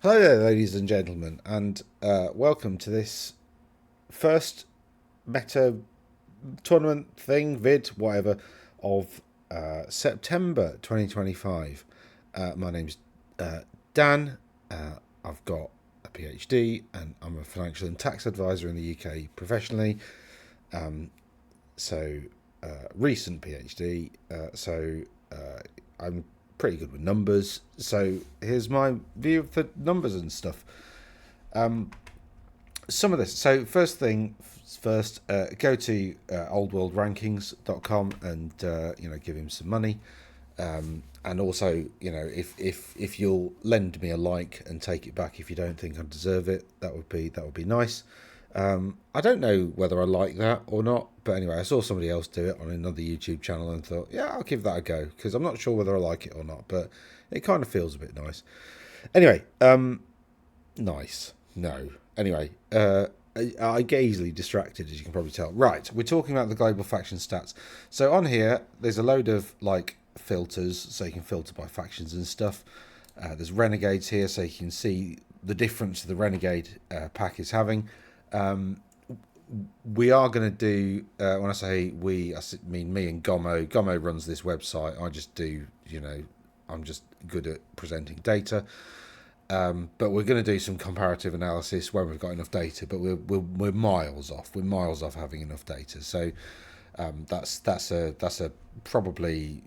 Hello there, ladies and gentlemen, and welcome to this first meta tournament thing, vid, whatever, of September 2025. My name's Dan. I've got a PhD, and I'm a financial and tax advisor in the UK professionally. So, recent PhD. I'm pretty good with numbers. So, here's my view of the numbers and stuff. Some of this. So first thing first, go to oldworldrankings.com and give him some money. And also, if you'll lend me a like and take it back if you don't think I deserve it, that would be nice. I don't know whether I like that or not, but anyway, I saw somebody else do it on another YouTube channel and thought, yeah, I'll give that a go because I'm not sure whether I like it or not, but it kind of feels a bit nice. Anyway, nice. No. Anyway, I get easily distracted, as you can probably tell. Right, we're talking about the global faction stats. So on here, there's a load of filters, so you can filter by factions and stuff. There's renegades here, so you can see the difference the renegade pack is having. We are going to do, when I say we, I mean me and Gomo. Gomo runs this website. I just do, I'm just good at presenting data. But we're going to do some comparative analysis when we've got enough data. But we're miles off. We're miles off having enough data. So that's a probably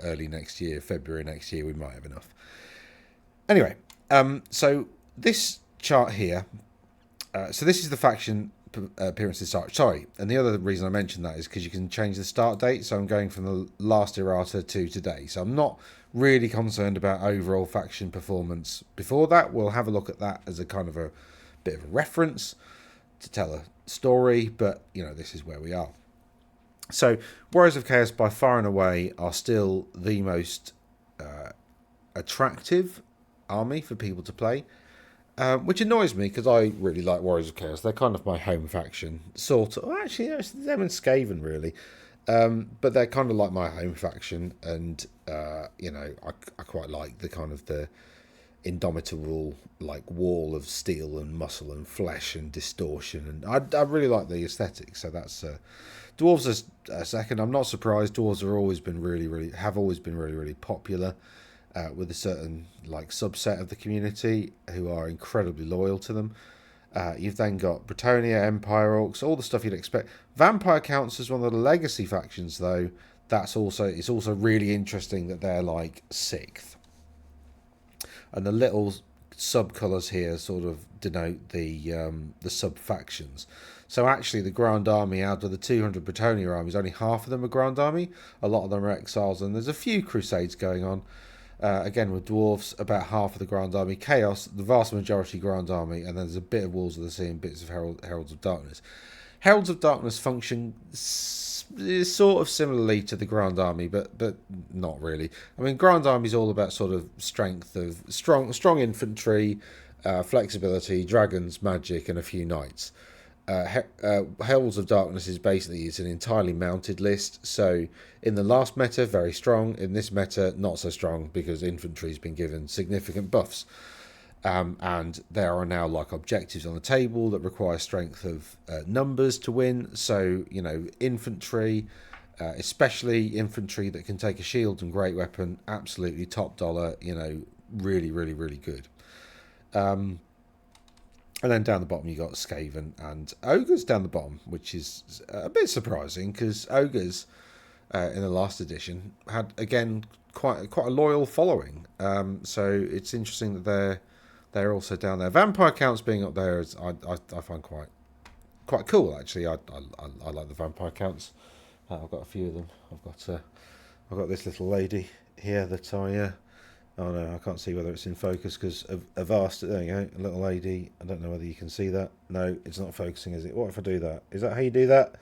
early next year, February next year, we might have enough. Anyway, so this chart here. So this is the faction appearances start. Sorry, and the other reason I mentioned that is because you can change the start date. So I'm going from the last errata to today. So I'm not really concerned about overall faction performance before that. We'll have a look at that as a kind of a bit of a reference to tell a story, but this is where we are. So Warriors of Chaos by far and away are still the most attractive army for people to play, which annoys me because I really like Warriors of Chaos. They're kind of my home faction, sort of. Well, actually, it's them and Skaven really. But they're kind of like my home faction, and I quite like the kind of the indomitable wall of steel and muscle and flesh and distortion, and I really like the aesthetic. So that's dwarves are a second. I'm not surprised. Dwarves have always been really popular with a certain subset of the community who are incredibly loyal to them. You've then got Bretonnia, Empire Orcs, all the stuff you'd expect. Vampire counts as one of the legacy factions, though. It's also really interesting that they're sixth. And the little sub colours here sort of denote the sub factions. So actually, the Grand Army, out of the 200 Bretonnia armies, only half of them are Grand Army. A lot of them are exiles, and there's a few crusades going on. Again, with dwarves, about half of the Grand Army. Chaos, the vast majority Grand Army, and then there's a bit of Walls of the Sea and bits of Heralds of Darkness. Heralds of Darkness function sort of similarly to the Grand Army, but not really. I mean, Grand Army is all about sort of strength of strong infantry, flexibility, dragons, magic, and a few knights. Heralds of Darkness is an entirely mounted list. So in the last meta, very strong. In this meta, not so strong because infantry's been given significant buffs. And there are now objectives on the table that require strength of numbers to win. So infantry, especially infantry that can take a shield and great weapon, absolutely top dollar. Really, really, really good. And then down the bottom you got Skaven and Ogres down the bottom, which is a bit surprising because Ogres in the last edition had again quite a loyal following. So it's interesting that they're also down there. Vampire counts being up there is I find quite cool actually. I like the vampire counts. I've got a few of them. I've got this little lady here that I. Oh no, I can't see whether it's in focus because of Avast. There you go, a little lady. I don't know whether you can see that. No, it's not focusing, is it? What if I do that? Is that how you do that?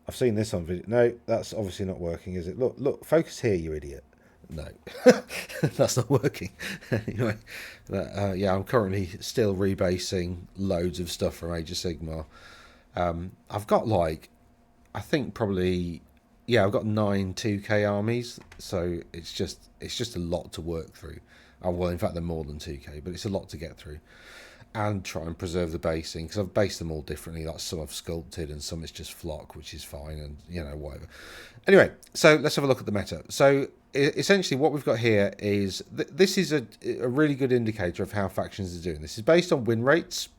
I've seen this on video. No, that's obviously not working, is it? Look, focus here, you idiot. No, that's not working. Anyway, yeah, I'm currently still rebasing loads of stuff from Age of Sigmar. I've got I think probably I've got 9 2K armies, so it's just a lot to work through. Oh, well, in fact, they're more than 2k, but it's a lot to get through. And try and preserve the basing, because I've based them all differently. Like some I've sculpted and some it's just flock, which is fine, and whatever. Anyway, so let's have a look at the meta. So essentially what we've got here is this is a really good indicator of how factions are doing. This is based on win rates.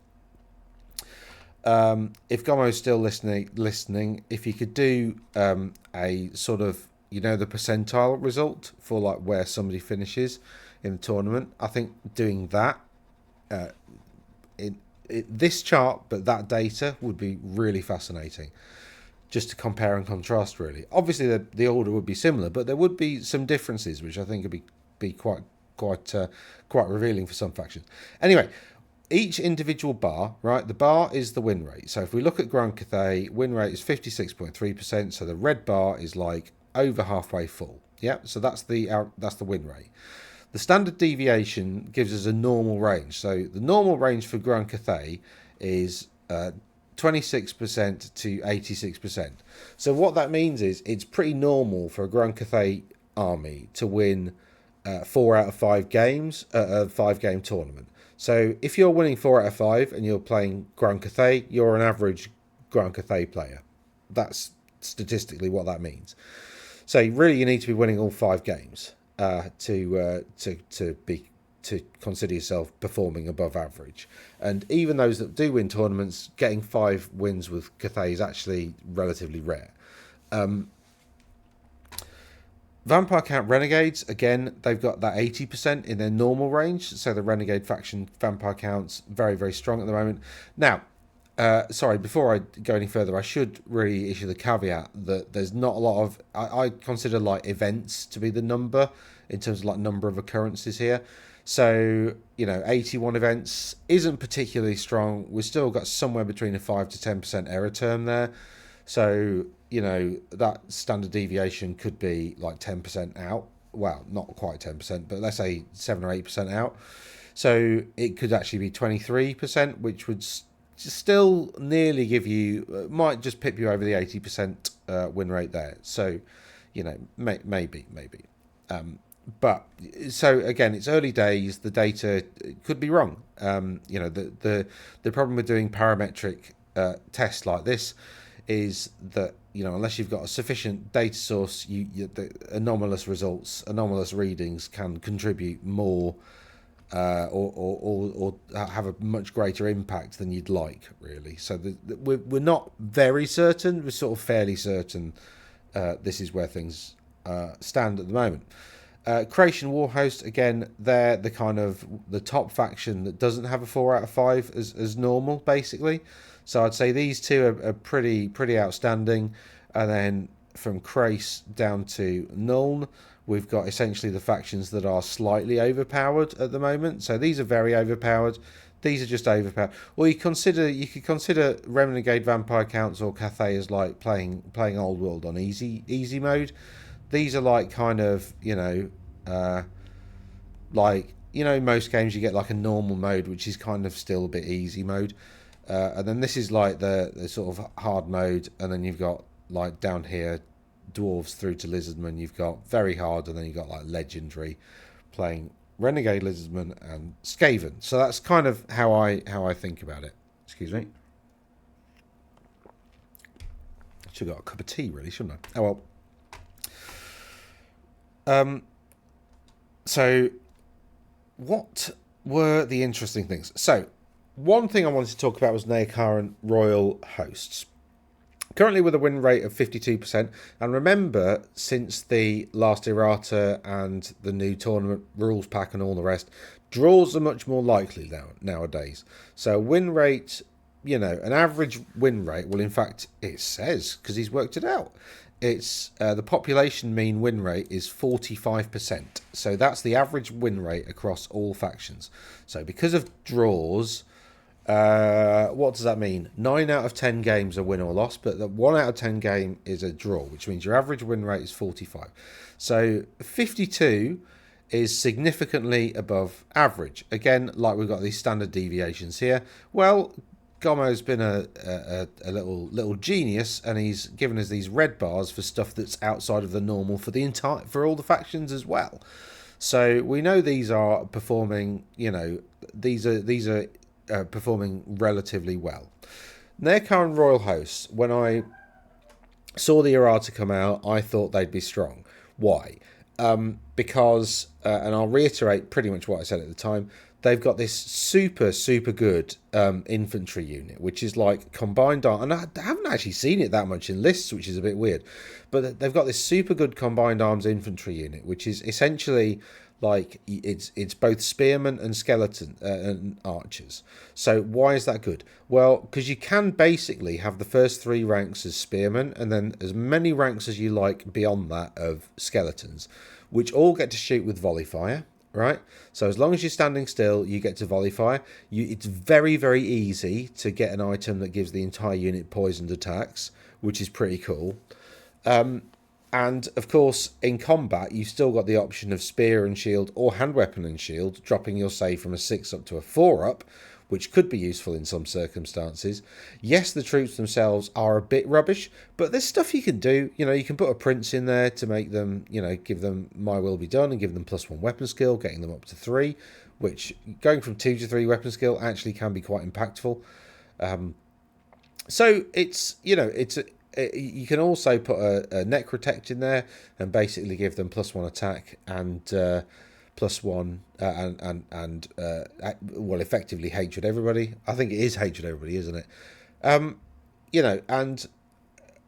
If Gomo's still listening, if you could do a sort of, the percentile result for like where somebody finishes in the tournament, I think doing that this chart, but that data would be really fascinating, just to compare and contrast. Really, obviously the order would be similar, but there would be some differences, which I think would be quite revealing for some factions. Anyway, each individual bar, right? The bar is the win rate. So if we look at Grand Cathay, win rate is 56.3%. So the red bar is like over halfway full. Yeah, so that's the win rate. The standard deviation gives us a normal range. So the normal range for Grand Cathay is 26% to 86%. So what that means is it's pretty normal for a Grand Cathay army to win 4 out of 5 games at a 5-game tournament. So if you're winning 4 out of 5 and you're playing Grand Cathay, you're an average Grand Cathay player. That's statistically what that means. So really, you need to be winning all 5 games to consider yourself performing above average. And even those that do win tournaments, getting 5 wins with Cathay is actually relatively rare. Vampire count renegades, again, they've got that 80% in their normal range. So the renegade faction vampire count's very, very strong at the moment. Now, sorry, before I go any further, I should really issue the caveat that there's not a lot of... I consider like events to be the number in terms of like number of occurrences here. So, 81 events isn't particularly strong. We've still got somewhere between a 5 to 10% error term there. So, that standard deviation could be like 10% out. Well, not quite 10%, but let's say 7 or 8% out. So it could actually be 23%, which would still nearly give you, might just pip you over the 80% win rate there. So, maybe. But so again, it's early days. The data could be wrong. The problem with doing parametric tests like this is that unless you've got a sufficient data source, the anomalous results, anomalous readings can contribute more or have a much greater impact than you'd like, really. So we're not very certain. We're sort of fairly certain this is where things stand at the moment. Creation Warhost, again, they're the kind of the top faction that doesn't have a 4 out of 5 as normal, basically. So I'd say these two are pretty outstanding. And then from Crace down to Nuln, we've got essentially the factions that are slightly overpowered at the moment. So these are very overpowered. These are just overpowered. Or you could consider Renegade Vampire Counts or Cathay as like playing Old World on easy mode. These are like kind of, most games you get like a normal mode, which is kind of still a bit easy mode. And then this is like the sort of hard mode, and then you've got like down here dwarves through to lizardmen. You've got very hard, and then you've got like legendary, playing renegade lizardmen and skaven. So that's kind of how I think about it. Excuse me. Should have got a cup of tea, really, shouldn't I? Oh well. So what were the interesting things? So one thing I wanted to talk about was Nehekharan Royal Hosts. Currently with a win rate of 52%. And remember, since the last errata and the new tournament rules pack and all the rest, draws are much more likely nowadays. So win rate, an average win rate, well, in fact, it says, because he's worked it out, it's the population mean win rate is 45%. So that's the average win rate across all factions. So because of draws... what does that mean? 9 out of 10 games are win or loss, but the 1 out of 10 game is a draw, which means your average win rate is 45. So 52 is significantly above average. Again, like we've got these standard deviations here. Well, Gomo's been a little genius, and he's given us these red bars for stuff that's outside of the normal for all the factions as well. So we know these are performing, these are performing relatively well. Nehekharan Royal Hosts, when I saw the errata come out, I thought they'd be strong. Why? Because, and I'll reiterate pretty much what I said at the time, they've got this super, super good infantry unit, which is like combined arms. And I haven't actually seen it that much in lists, which is a bit weird. But they've got this super good combined arms infantry unit, which is essentially like it's both spearmen and skeleton and archers. So why is that good? Well, because you can basically have the first 3 ranks as spearmen and then as many ranks as you like beyond that of skeletons, which all get to shoot with volley fire. Right, so as long as you're standing still, you get to volley fire. It's very, very easy to get an item that gives the entire unit poisoned attacks, which is pretty cool. And of course, in combat, you've still got the option of spear and shield or hand weapon and shield, dropping your save from a 6 up to a 4 up, which could be useful in some circumstances. Yes, the troops themselves are a bit rubbish, but there's stuff you can do. You can put a prince in there to make them, give them my will be done and give them +1 weapon skill, getting them up to 3, which going from 2 to 3 weapon skill actually can be quite impactful. So you can also put a necrotect in there and basically give them +1 attack and +1 well, effectively hatred everybody. I think it is hatred everybody, isn't it? And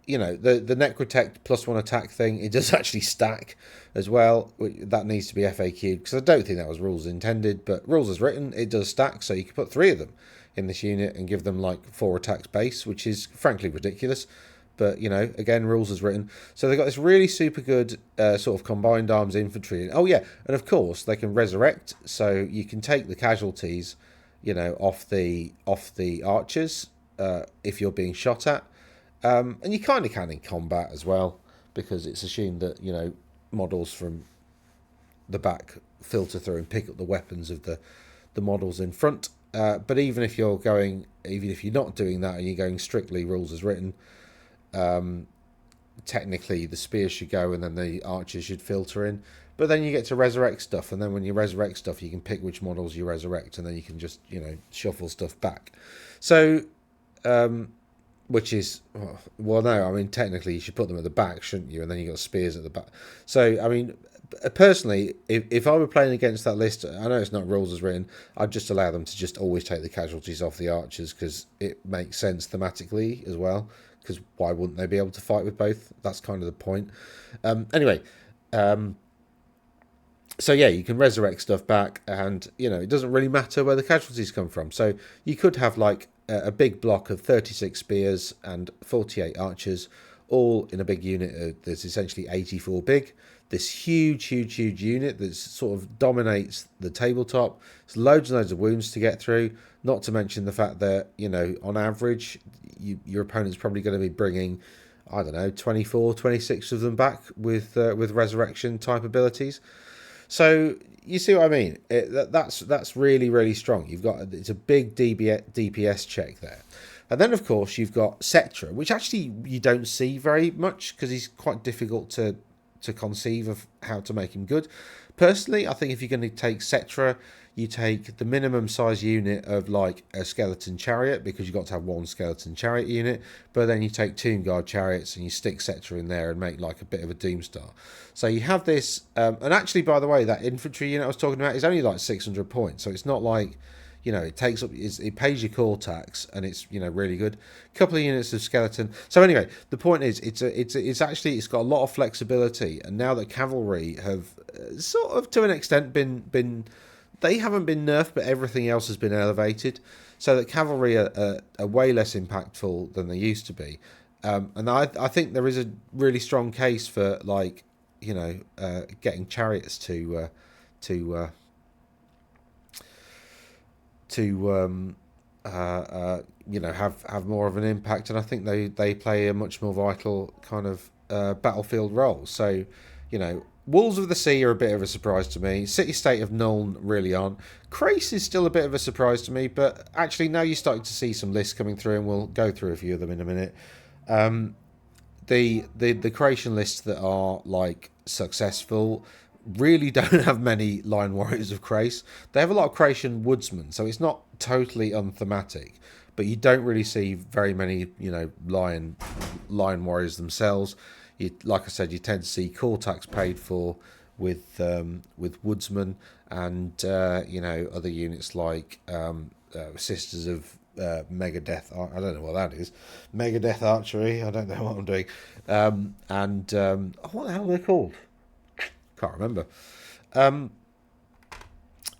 the necrotect +1 attack thing, it does actually stack as well. That needs to be FAQ'd because I don't think that was rules intended, but rules as written, it does stack. So you can put 3 of them in this unit and give them like 4 attacks base, which is frankly ridiculous. But, again, rules as written. So they've got this really super good sort of combined arms infantry. Oh, yeah, and of course, they can resurrect. So you can take the casualties, off the archers if you're being shot at. And you kind of can in combat as well, because it's assumed that, models from the back filter through and pick up the weapons of the models in front. But even if you're not doing that and you're going strictly rules as written, technically the spears should go and then the archers should filter in, but then you get to resurrect stuff, and then when you resurrect stuff you can pick which models you resurrect, and then you can just shuffle stuff back. So which is, well, no, I mean technically you should put them at the back, shouldn't you, and then you got spears at the back. So I mean, personally, if I were playing against that list, I know it's not rules as written, I'd just allow them to just always take the casualties off the archers, because it makes sense thematically as well. Because why wouldn't they be able to fight with both? That's kind of the point. Anyway, so yeah, you can resurrect stuff back, and it doesn't really matter where the casualties come from. So you could have like a big block of 36 spears and 48 archers, all in a big unit that's essentially 84 big. This huge unit that sort of dominates the tabletop. There's loads and loads of wounds to get through, not to mention the fact that, on average, your opponent's probably going to be bringing, I don't know, 24, 26 of them back with resurrection type abilities. So you see what I mean? That's really, really strong. It's a big DPS check there. And then, of course, you've got Cetra, which actually you don't see very much because he's quite difficult to conceive of how to make him good. Personally, I think if you're going to take Cetra, you take the minimum size unit of like a skeleton chariot, because you've got to have 1 skeleton chariot unit, but then you take Tomb Guard chariots and you stick Cetra in there and make like a bit of a Doomstar. So you have this, and actually, by the way, that infantry unit I was talking about is only like 600 points, so it's not like, it takes up, it pays your core tax, and it's really good. A couple of units of skeleton. So anyway, the point is, it's got a lot of flexibility, and now that cavalry have sort of to an extent been they haven't been nerfed, but everything else has been elevated, so that cavalry are way less impactful than they used to be. And I think there is a really strong case for like getting chariots to have more of an impact, and I think they play a much more vital kind of battlefield role. So Wolves of the Sea are a bit of a surprise to me. City State of Nuln really aren't. Krace is still a bit of a surprise to me, but actually now you're starting to see some lists coming through, and we'll go through a few of them in a minute. The creation lists that are like successful really don't have many Lion Warriors of Krace. They have a lot of Kracian woodsmen, so it's not totally unthematic. But you don't really see very many, lion warriors themselves. Like I said, you tend to see core tax paid for with woodsmen and other units like Sisters of Megadeth. I don't know what that is. Megadeth Archery. I don't know what I'm doing. What the hell are they called? Can't remember.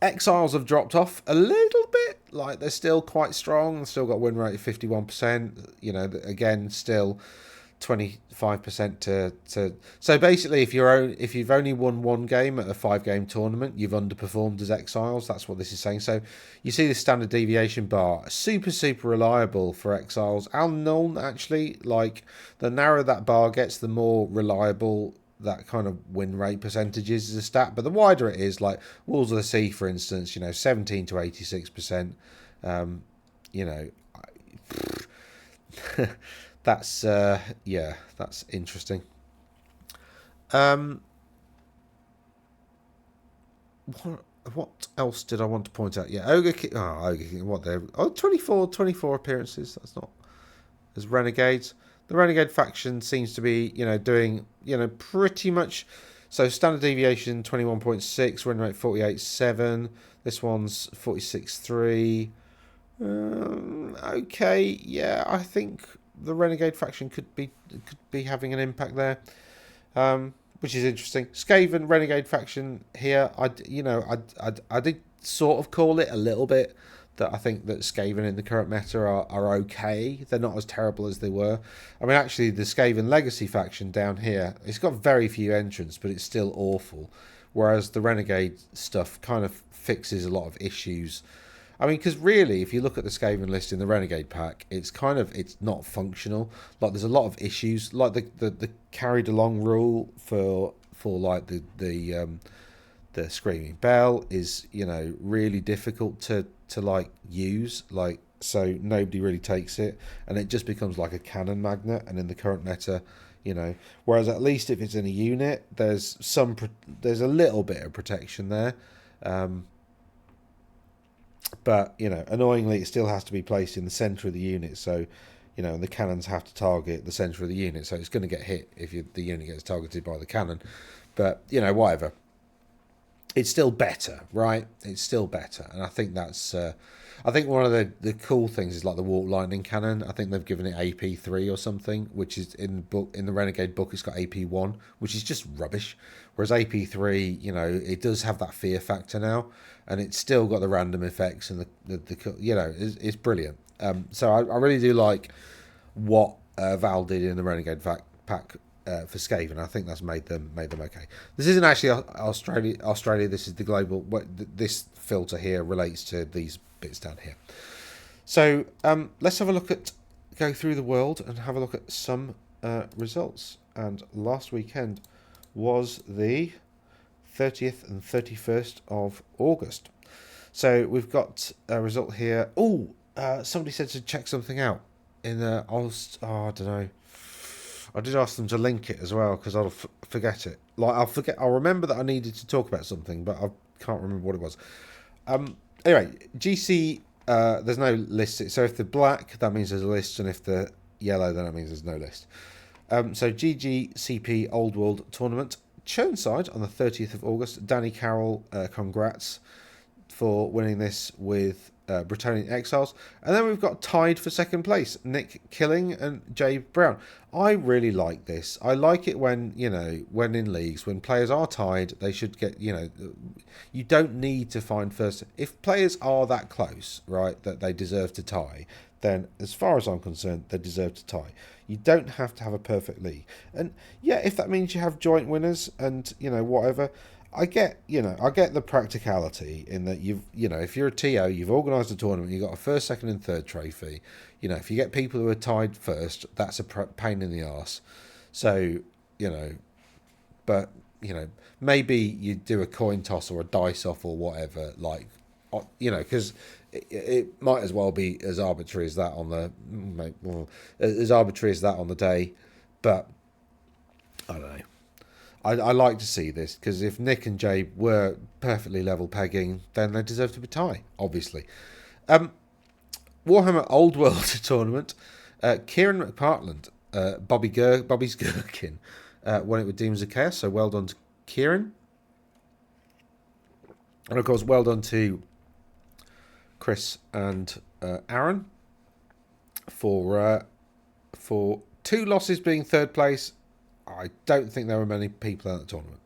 Exiles have dropped off a little bit. Like, they're still quite strong. They've still got a win rate of 51%. Again, still 25% to. So basically, if you've only won one game at a 5-game tournament, you've underperformed as Exiles. That's what this is saying. So you see the standard deviation bar, super reliable for Exiles. Al Nuln, actually, like, the narrower that bar gets, the more reliable that kind of win rate percentages is a stat. But the wider it is, like Walls of the Sea, for instance, 17 to 86%. That's that's interesting. What else did I want to point out? Yeah, Ogre King, what they're 24 appearances. That's not as Renegades. The Renegade faction seems to be, doing, pretty much. So standard deviation 21.6, win rate 48.7. This one's 46.3. Okay, yeah, I think the Renegade faction could be having an impact there, which is interesting. Skaven Renegade faction here. I did sort of call it a little bit. That I think that Skaven in the current meta are okay. They're not as terrible as they were. I mean, actually, the Skaven Legacy faction down here, it's got very few entrants, but it's still awful. Whereas the Renegade stuff kind of fixes a lot of issues. I mean, because really, if you look at the Skaven list in the Renegade pack, it's not functional. Like, there's a lot of issues, like the carried along rule for like the Screaming Bell is really difficult to like use, like, so nobody really takes it, and it just becomes like a cannon magnet. And in the current meta, whereas at least if it's in a unit, there's a little bit of protection there, but annoyingly it still has to be placed in the center of the unit, so the cannons have to target the center of the unit, so it's going to get hit if the unit gets targeted by the cannon. But whatever, it's still better, right? It's still better, and I think that's. I think one of the cool things is like the warp lightning cannon. I think they've given it AP3 or something, which is in the Renegade book. It's got AP1, which is just rubbish. Whereas AP3, it does have that fear factor now, and it's still got the random effects and it's brilliant. So I really do like what Val did in the Renegade pack. For Skaven, I think that's made them okay. This isn't actually Australia. This is the global. This filter here relates to these bits down here. So let's have a go through the world and have a look at some results. And last weekend was the 30th and 31st of August. So we've got a result here. Somebody said to check something out in I don't know. I did ask them to link it as well, because I'll forget it. Like, I'll remember that I needed to talk about something, but I can't remember what it was. Anyway, GC, there's no list. So if they're black, that means there's a list, and if they're yellow, then that means there's no list. So GGCP Old World Tournament, Churnside on the 30th of August. Danny Carroll, congrats for winning this with Bretonnian Exiles. And then we've got tied for second place, Nick Killing and Jay Brown. I really like this. I like it when, when in leagues, when players are tied, they should get, you don't need to find first. If players are that close, right, that they deserve to tie, then as far as I'm concerned, they deserve to tie. You don't have to have a perfect league. And yeah, if that means you have joint winners and, whatever, I get the practicality in that if you're a TO, you've organised a tournament, you've got a first, second and third trophy. If you get people who are tied first, that's a pain in the arse. So, but, maybe you do a coin toss or a dice off or whatever, like, because it might as well be as arbitrary as that on the day. But I don't know. I like to see this, because if Nick and Jay were perfectly level pegging, then they deserve to be tie, obviously. Warhammer Old World tournament. Kieran McPartland, Bobby's Gherkin, won it with Demons of Chaos. So well done to Kieran, and of course well done to Chris and Aaron for 2 losses being third place. I don't think there were many people at the tournament.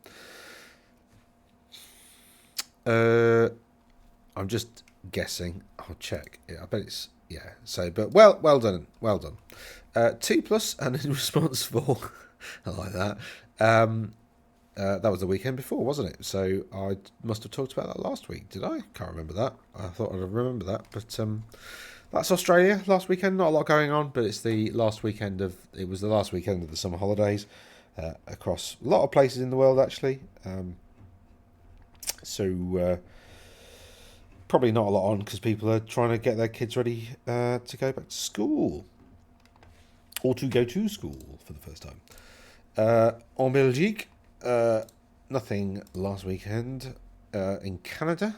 I'm just guessing. I'll check. Yeah, I bet it's So, but well done. 2+ and in response 4. I like that. That was the weekend before, wasn't it? So I must have talked about that last week. Did I? Can't remember that. I thought I'd remember that, but that's Australia last weekend. Not a lot going on, but it's the last weekend of. It was the last weekend of the summer holidays across a lot of places in the world, actually. So probably not a lot on because people are trying to get their kids ready to go back to school or to go to school for the first time. En Belgique, nothing last weekend. In Canada,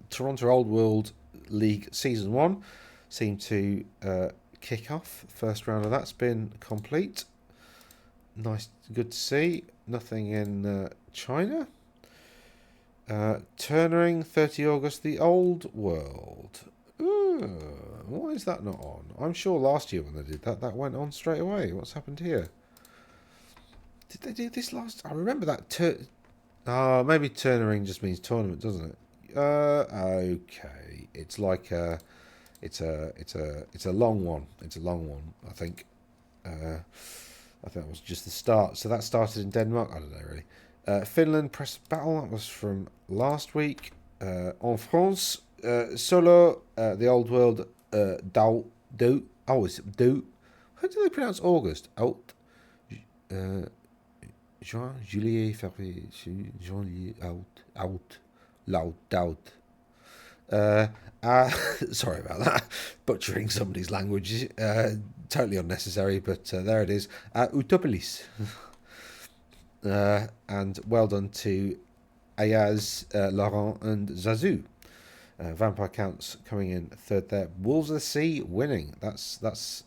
Toronto Old World League Season 1 seemed to kick off. First round of that's been complete. Nice, good to see. Nothing in China. Turnering, 30 August, the Old World. Why is that not on? I'm sure last year when they did that went on straight away. What's happened here? Did they do this last? I remember that. Maybe Turnering just means tournament, doesn't it? Okay. It's like it's a long one. It's a long one, I think. I think that was just the start. So that started in Denmark. I don't know really. Finland Press Battle, that was from last week. En France, Solo, the Old World, Do. Oh, is it Do? How do they pronounce August? Out. Juin, Juillet, February, Janvier, out. Loud, doubt. Sorry about that. Butchering somebody's language. Totally unnecessary, but there it is. Utopolis. And well done to Ayaz, Laurent, and Zazu. Vampire Counts coming in third there. Wolves of the Sea winning. That's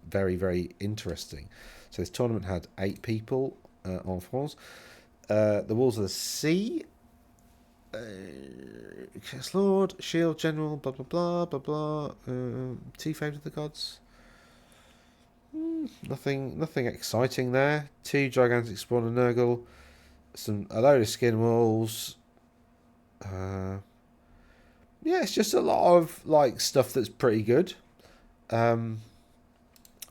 very, very interesting. So this tournament had 8 people en France. The Wolves of the Sea. Chaos Lord, Shield General, blah blah blah blah blah. Tea Favored of the Gods. Nothing exciting there. 2 gigantic spawn and Nurgle, a load of skin walls. It's just a lot of like stuff that's pretty good, and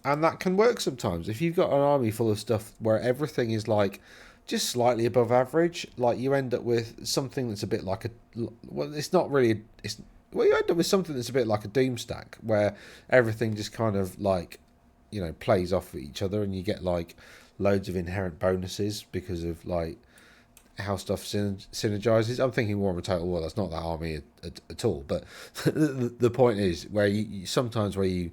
that can work sometimes. If you've got an army full of stuff where everything is like just slightly above average, like you end up with something that's a bit like it's not really. You end up with something that's a bit like a Doom stack where everything just kind of like, plays off of each other, and you get like loads of inherent bonuses because of like how stuff synergizes. I'm thinking Warhammer Total War. That's not that army at all. But the point is where you sometimes where you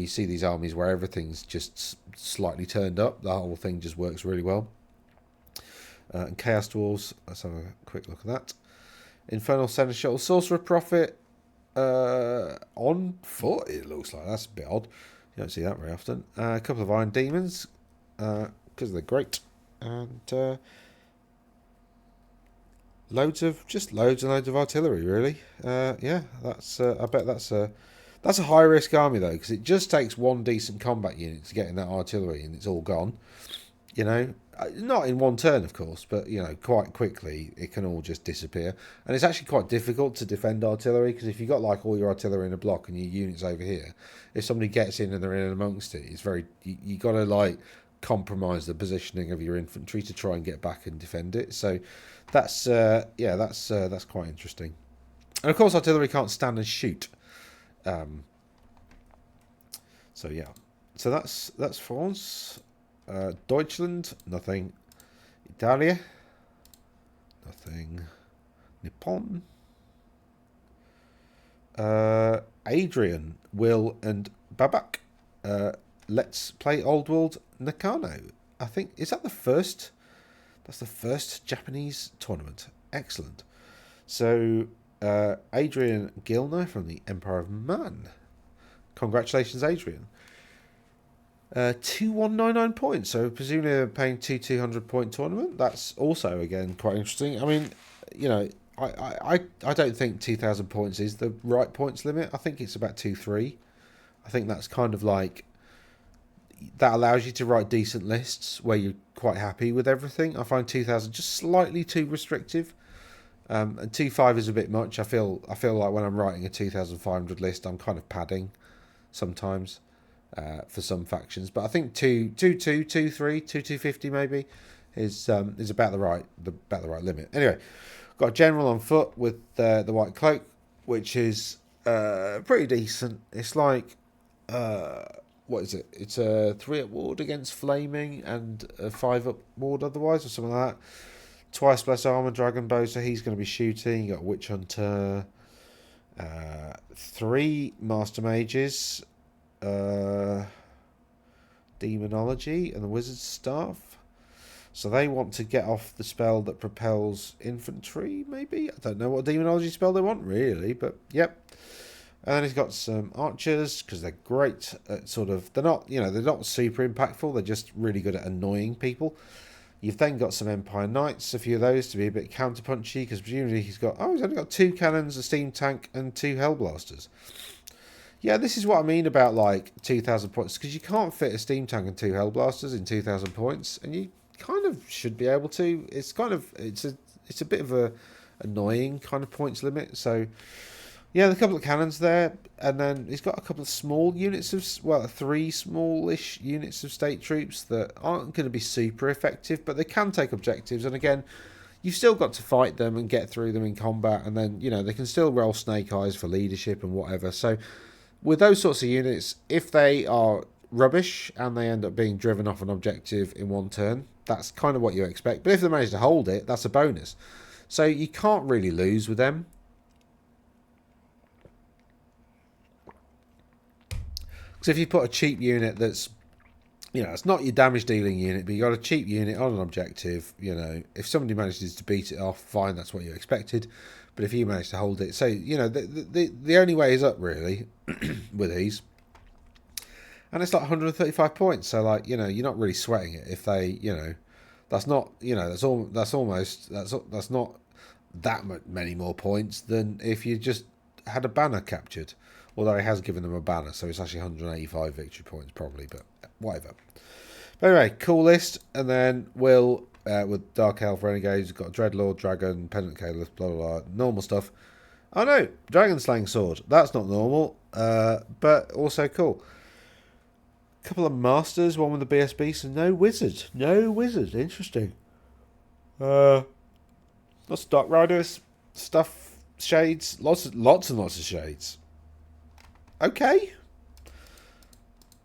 see these armies where everything's just slightly turned up, the whole thing just works really well. And Chaos Dwarves. Let's have a quick look at that. Infernal Seneschal, Sorcerer Prophet on foot. It looks like that's a bit odd. You don't see that very often. A couple of Iron Demons, because they're great, and loads and loads of artillery. Really, that's. I bet that's a high risk army though, because it just takes one decent combat unit to get in that artillery, and it's all gone. Not in one turn, of course, but quite quickly it can all just disappear. And it's actually quite difficult to defend artillery, because if you've got like all your artillery in a block and your units over here, if somebody gets in and they're in amongst it, it's very you got to like compromise the positioning of your infantry to try and get back and defend it. So that's quite interesting. And of course, artillery can't stand and shoot. So that's France. Deutschland, nothing. Italia, nothing. Nippon. Adrian, Will, and Babak. Let's play Old World Nakano. I think, is that the first? That's the first Japanese tournament. Excellent. So, Adrian Gilner from the Empire of Man. Congratulations, Adrian. 2199 points. So, presumably they're paying 200 point tournament. That's also, again, quite interesting. I mean, you know, I don't think 2,000 points is the right points limit. I think it's about 2-3. I think that's kind of like, that allows you to write decent lists where you're quite happy with everything. I find 2,000 just slightly too restrictive. And 2.5 is a bit much. I feel like when I'm writing a 2,500 list, I'm kind of padding sometimes for some factions. But I think 2.250 maybe is about the right limit. Anyway, got a general on foot with the white cloak, which is pretty decent. It's like what is it? It's a 3-up ward against flaming and a 5-up ward otherwise, or something like that. Twice less armor, dragon bow, so he's going to be shooting. You got witch hunter, 3 master mages, demonology, and the wizard's staff. So they want to get off the spell that propels infantry. Maybe, I don't know what demonology spell they want really, but yep. And then he's got some archers because they're great at sort of, they're not super impactful. They're just really good at annoying people. You've then got some Empire Knights, a few of those to be a bit counterpunchy, because presumably he's only got 2 cannons, a steam tank, and 2 Hellblasters. Yeah, this is what I mean about like 2,000 points, because you can't fit a steam tank and 2 Hellblasters in 2,000 points, and you kind of should be able to. It's a bit of a annoying kind of points limit. So yeah, a couple of cannons there, and then he's got a couple of small units of, 3 smallish units of state troops that aren't going to be super effective, but they can take objectives. And again, you've still got to fight them and get through them in combat, and then, you know, they can still roll snake eyes for leadership and whatever. So with those sorts of units, if they are rubbish and they end up being driven off an objective in one turn, that's kind of what you expect. But if they manage to hold it, that's a bonus. So you can't really lose with them. So if you put a cheap unit that's, you know, it's not your damage dealing unit, but you got a cheap unit on an objective, you know, if somebody manages to beat it off, fine, that's what you expected. But if you manage to hold it, so, you know, the only way is up really with these. And it's like 135 points. So like, you know, you're not really sweating it if they, you know, that's not, you know, that's not that many more points than if you just had a banner captured. Although he has given them a banner, so it's actually 185 victory points probably, but whatever. But anyway, cool list. And then Will, with Dark Elf Renegades, got Dreadlord, Dragon, Pendant Caliph, blah, blah, blah, normal stuff. Oh no, Dragon Slaying Sword. That's not normal, but also cool. Couple of Masters, one with the BSB, so no Wizard. No Wizard, interesting. Lots of Dark Riders, stuff, shades, lots and lots of shades. Okay.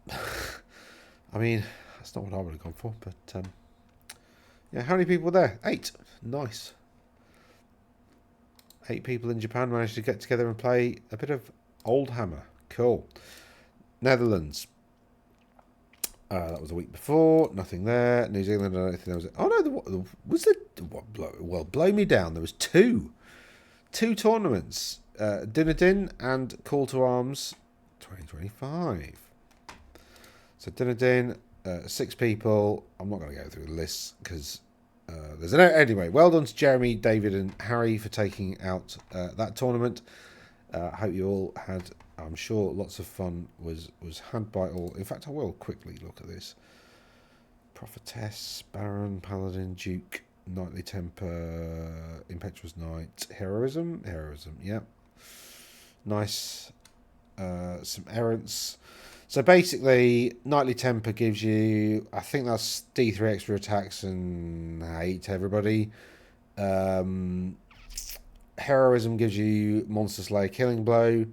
I mean, that's not what I would have gone for, but yeah, how many people were there? 8. Nice. 8 people in Japan managed to get together and play a bit of Old Hammer. Cool. Netherlands. That was a week before. Nothing there. New Zealand, I don't think there was. Oh no, well, blow me down. There was 2 tournaments. Dinadin and Call to Arms 2025. So Dinadin, 6 people. I'm not going to go through the lists because there's anyway. Well done to Jeremy, David, and Harry for taking out that tournament. Hope you all had, I'm sure, lots of fun was had by all. In fact, I will quickly look at this. Prophetess, Baron, Paladin, Duke, Knightly Temper, Impetuous Knight, Heroism, yep. Nice. Some errants. So basically, Knightly Temper gives you, I think that's D3 extra attacks and 8 to everybody. Heroism gives you Monster Slayer Killing Blow,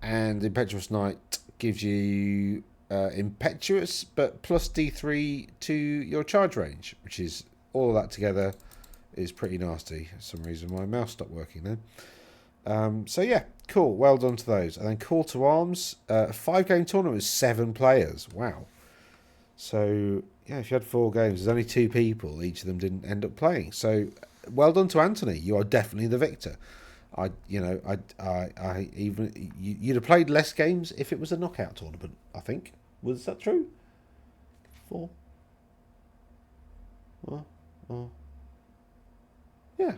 and Impetuous Knight gives you Impetuous, but plus D3 to your charge range, which is all of that together is pretty nasty. For some reason my mouse stopped working then. So yeah, cool. Well done to those. And then Call to Arms, a 5-game tournament with 7 players. Wow. So Yeah, if you had 4 games, there's only 2 people. Each of them didn't end up playing. So, well done to Anthony. You are definitely the victor. You'd have played less games if it was a knockout tournament. I think, was that true? 4. Oh, yeah.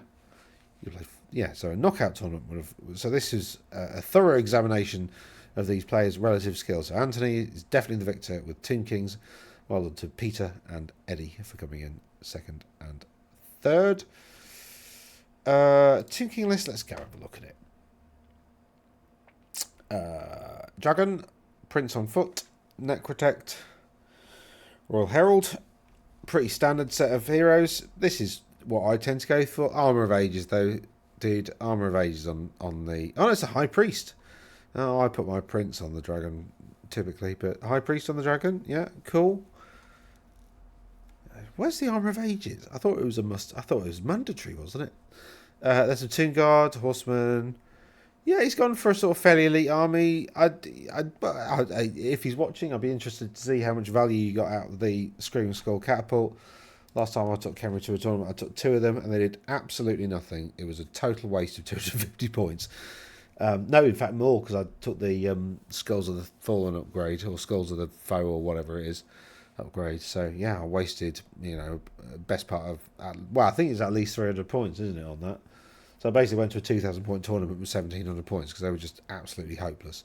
You play. Yeah. So a knockout tournament would have. So this is a thorough examination of these players' relative skills. So Anthony is definitely the victor with Tomb Kings. Well done to Peter and Eddie for coming in second and third. Tomb King list, let's go have a look at it. Dragon, Prince on Foot, Necrotect, Royal Herald. Pretty standard set of heroes. This is what I tend to go for. Armour of Ages, though, dude. Armour of Ages on the... Oh, it's a High Priest. Oh, I put my Prince on the Dragon, typically, but High Priest on the Dragon, yeah, cool. Where's the Armour of Ages? I thought it was a must. I thought it was mandatory, wasn't it? There's a Tomb Guard, Horseman. Yeah, he's gone for a sort of fairly elite army. If he's watching, I'd be interested to see how much value you got out of the Screaming Skull Catapult. Last time I took Kenry to a tournament, I took 2 of them, and they did absolutely nothing. It was a total waste of 250 points. No, in fact, more, because I took the Skulls of the Fallen upgrade, or Skulls of the Foe, or whatever it is, upgrade. So, yeah, I wasted, best part of... I think it's at least 300 points, isn't it, on that? So I basically went to a 2,000 point tournament with 1,700 points because they were just absolutely hopeless.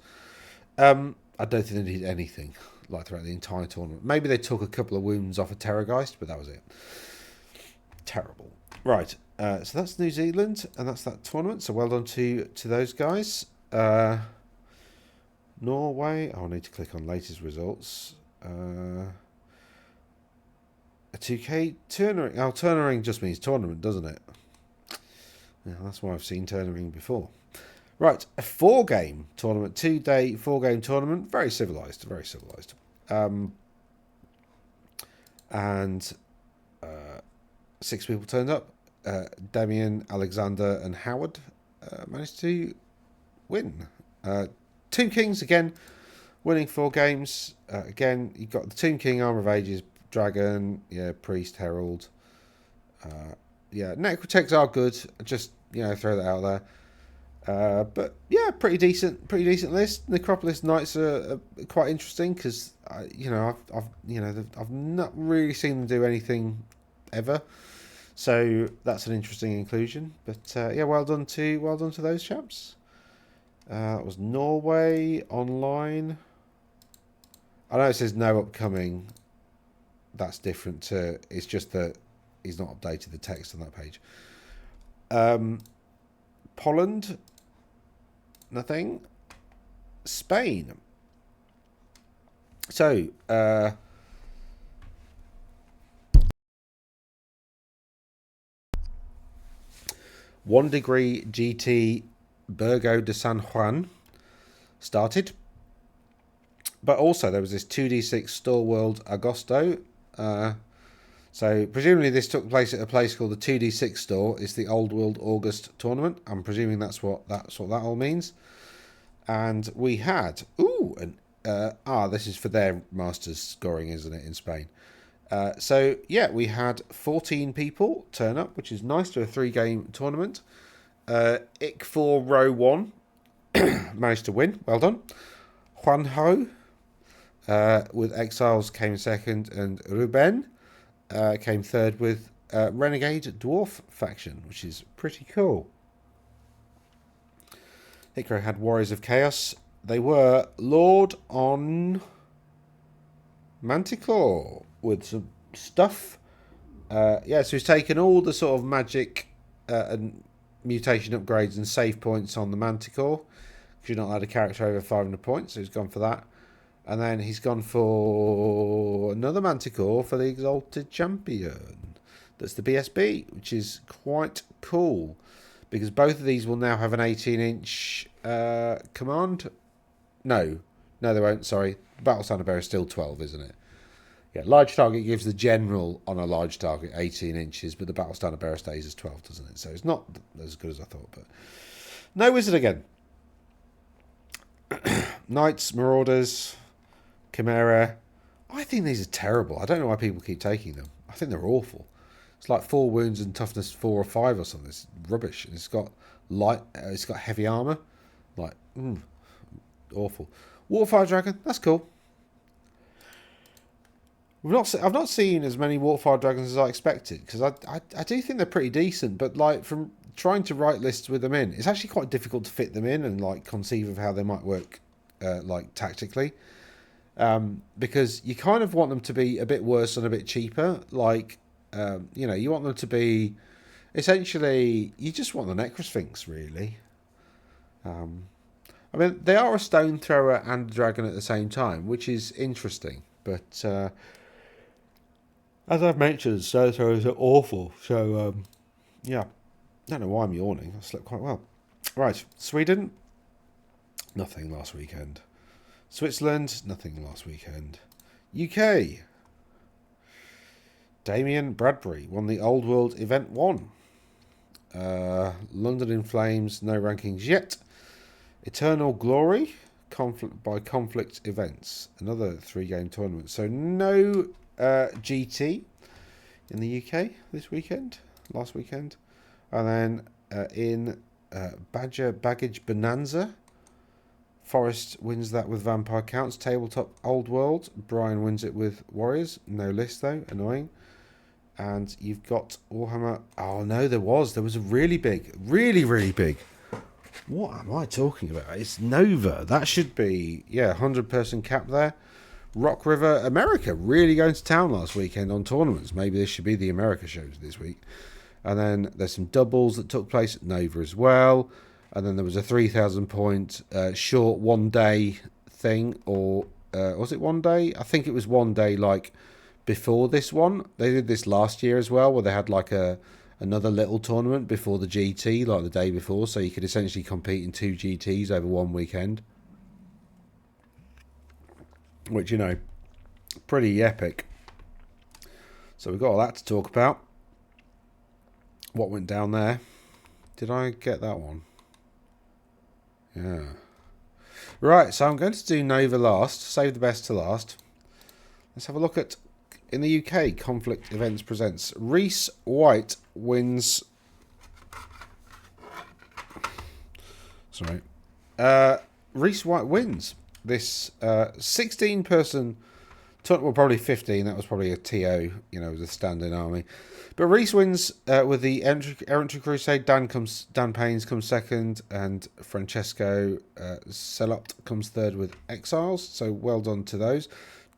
I don't think they did anything like throughout the entire tournament. Maybe they took a couple of wounds off a Terrorgeist, but that was it. Terrible. Right, so that's New Zealand, and that's that tournament. So well done to those guys. Norway. I need to click on latest results. A 2K Turnering. Oh, Turnering just means tournament, doesn't it? Yeah, that's why I've seen Turnering before. Right, a 4-game tournament, 2-day 4-game tournament. Very civilized, very civilized. And 6 people turned up. Damien, Alexander, and Howard managed to win. Tomb Kings again, winning 4 games. Again, you've got the Tomb King, Armour of Ages, Dragon, yeah, Priest, Herald. Yeah, Necrotechs are good. Just throw that out there. But yeah, pretty decent list. Necropolis Knights are quite interesting because I've not really seen them do anything ever. So that's an interesting inclusion. But yeah, well done to those chaps. That was Norway online. I know it says no upcoming. That's different to. It's just that he's not updated the text on that page. Poland, nothing. Spain. So, 1 Degree GT Burgo de San Juan started. But also there was this 2d6 Store World Agosto. So presumably this took place at a place called the 2d6 Store. It's the Old World August tournament. I'm presuming that's what that all means. And we had this is for their Masters scoring, isn't it, in Spain? So yeah, we had 14 people turn up, which is nice to a 3-game tournament. Ik for row 1 managed to win. Well done. Juanjo with Exiles came second, and Ruben came third with Renegade Dwarf faction, which is pretty cool. Hicro had Warriors of Chaos. They were Lord on Manticore with some stuff. So he's taken all the sort of magic and mutation upgrades and save points on the Manticore, because you're not allowed a character over 500 points, so he's gone for that. And then he's gone for another Manticore for the Exalted Champion. That's the BSB, which is quite cool, because both of these will now have an 18-inch command. No, they won't, sorry. Battle Standard Bearer is still 12, isn't it? Yeah, large target gives the general on a large target 18 inches, but the Battle Standard Bearer stays as 12, doesn't it? So it's not as good as I thought, but... No Wizard again. Knights, Marauders, Chimera, I think these are terrible. I don't know why people keep taking them. I think they're awful. It's like 4 wounds and toughness 4 or 5 or something. It's rubbish. And it's got light. It's got heavy armor. Like, awful. Waterfire Dragon. That's cool. I've not seen as many Waterfire Dragons as I expected, because I do think they're pretty decent, but like from trying to write lists with them in, it's actually quite difficult to fit them in and like conceive of how they might work like tactically, because you kind of want them to be a bit worse and a bit cheaper. Like you want them to be essentially, you just want the Necrosphinx really. I mean, they are a stone thrower and a dragon at the same time, which is interesting, but as I've mentioned, stone throwers are awful. So, yeah. Don't know why I'm yawning. I slept quite well. Right. Sweden. Nothing last weekend. Switzerland. Nothing last weekend. UK. Damien Bradbury won the Old World Event 1. London in Flames. No rankings yet. Eternal Glory. Conflict Events. Another 3-game tournament. So no GT in the UK this weekend, last weekend, and then in Badger Baggage Bonanza, Forrest wins that with Vampire Counts. Tabletop Old World, Brian wins it with Warriors. No list though, annoying. And you've got Warhammer. Oh no, there was a really big. What am I talking about? It's Nova. That should be 100-person cap there. Rock River America really going to town last weekend on tournaments. Maybe this should be the America shows this week. And then there's some doubles that took place at Nova as well. And then there was a 3,000 point short 1 day thing, or was it 1 day? I think it was 1 day like before this one. They did this last year as well, where they had like another little tournament before the GT, like the day before, so you could essentially compete in 2 GTs over 1 weekend. Which, pretty epic. So we've got all that to talk about. What went down there? Did I get that one? Yeah. Right, so I'm going to do Nova last. Save the best to last. Let's have a look at, in the UK, Conflict Events presents. Reese White wins... Sorry. Reese White wins this 16-person, well, probably 15. That was probably a TO, it was a stand-in army. But Reese wins with the Errantry Crusade. Dan Paynes comes second, and Francesco Celot comes third with Exiles. So well done to those.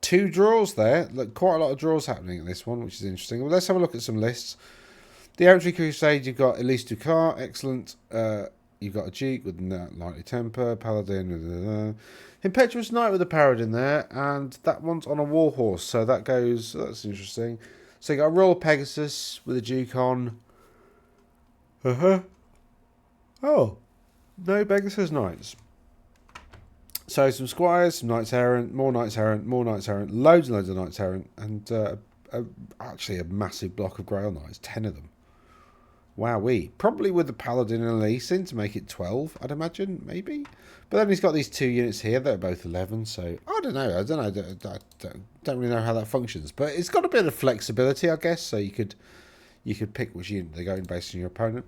2 draws there. Look, quite a lot of draws happening at this one, which is interesting. Well, let's have a look at some lists. The Errantry Crusade, you've got Elise Ducat, excellent. You've got a Duke with Lightly Temper, Paladin, Impetuous Knight with a Paladin there, and that one's on a Warhorse, so that's interesting. So you got a Royal Pegasus with a Duke on. Oh, no Pegasus Knights. So some Squires, some Knights Errant, more Knights Errant, loads and loads of Knights Errant, and actually a massive block of Grail Knights, 10 of them. Wowee. Probably with the Paladin and Elise in to make it 12, I'd imagine, maybe. But then he's got these 2 units here that are both 11, so I don't know. I don't really know how that functions. But it's got a bit of flexibility, I guess, so you could pick which unit they're going based on your opponent.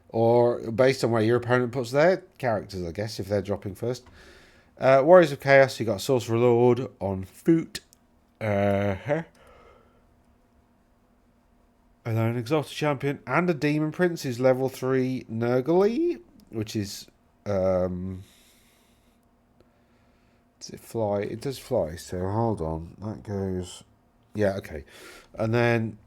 Or based on where your opponent puts their characters, I guess, if they're dropping first. Warriors of Chaos, you got Sorcerer Lord on foot. And then an Exalted Champion and a Demon Prince who's level 3 Nurgle, which is... does it fly? It does fly, so hold on. That goes... Yeah, okay. And then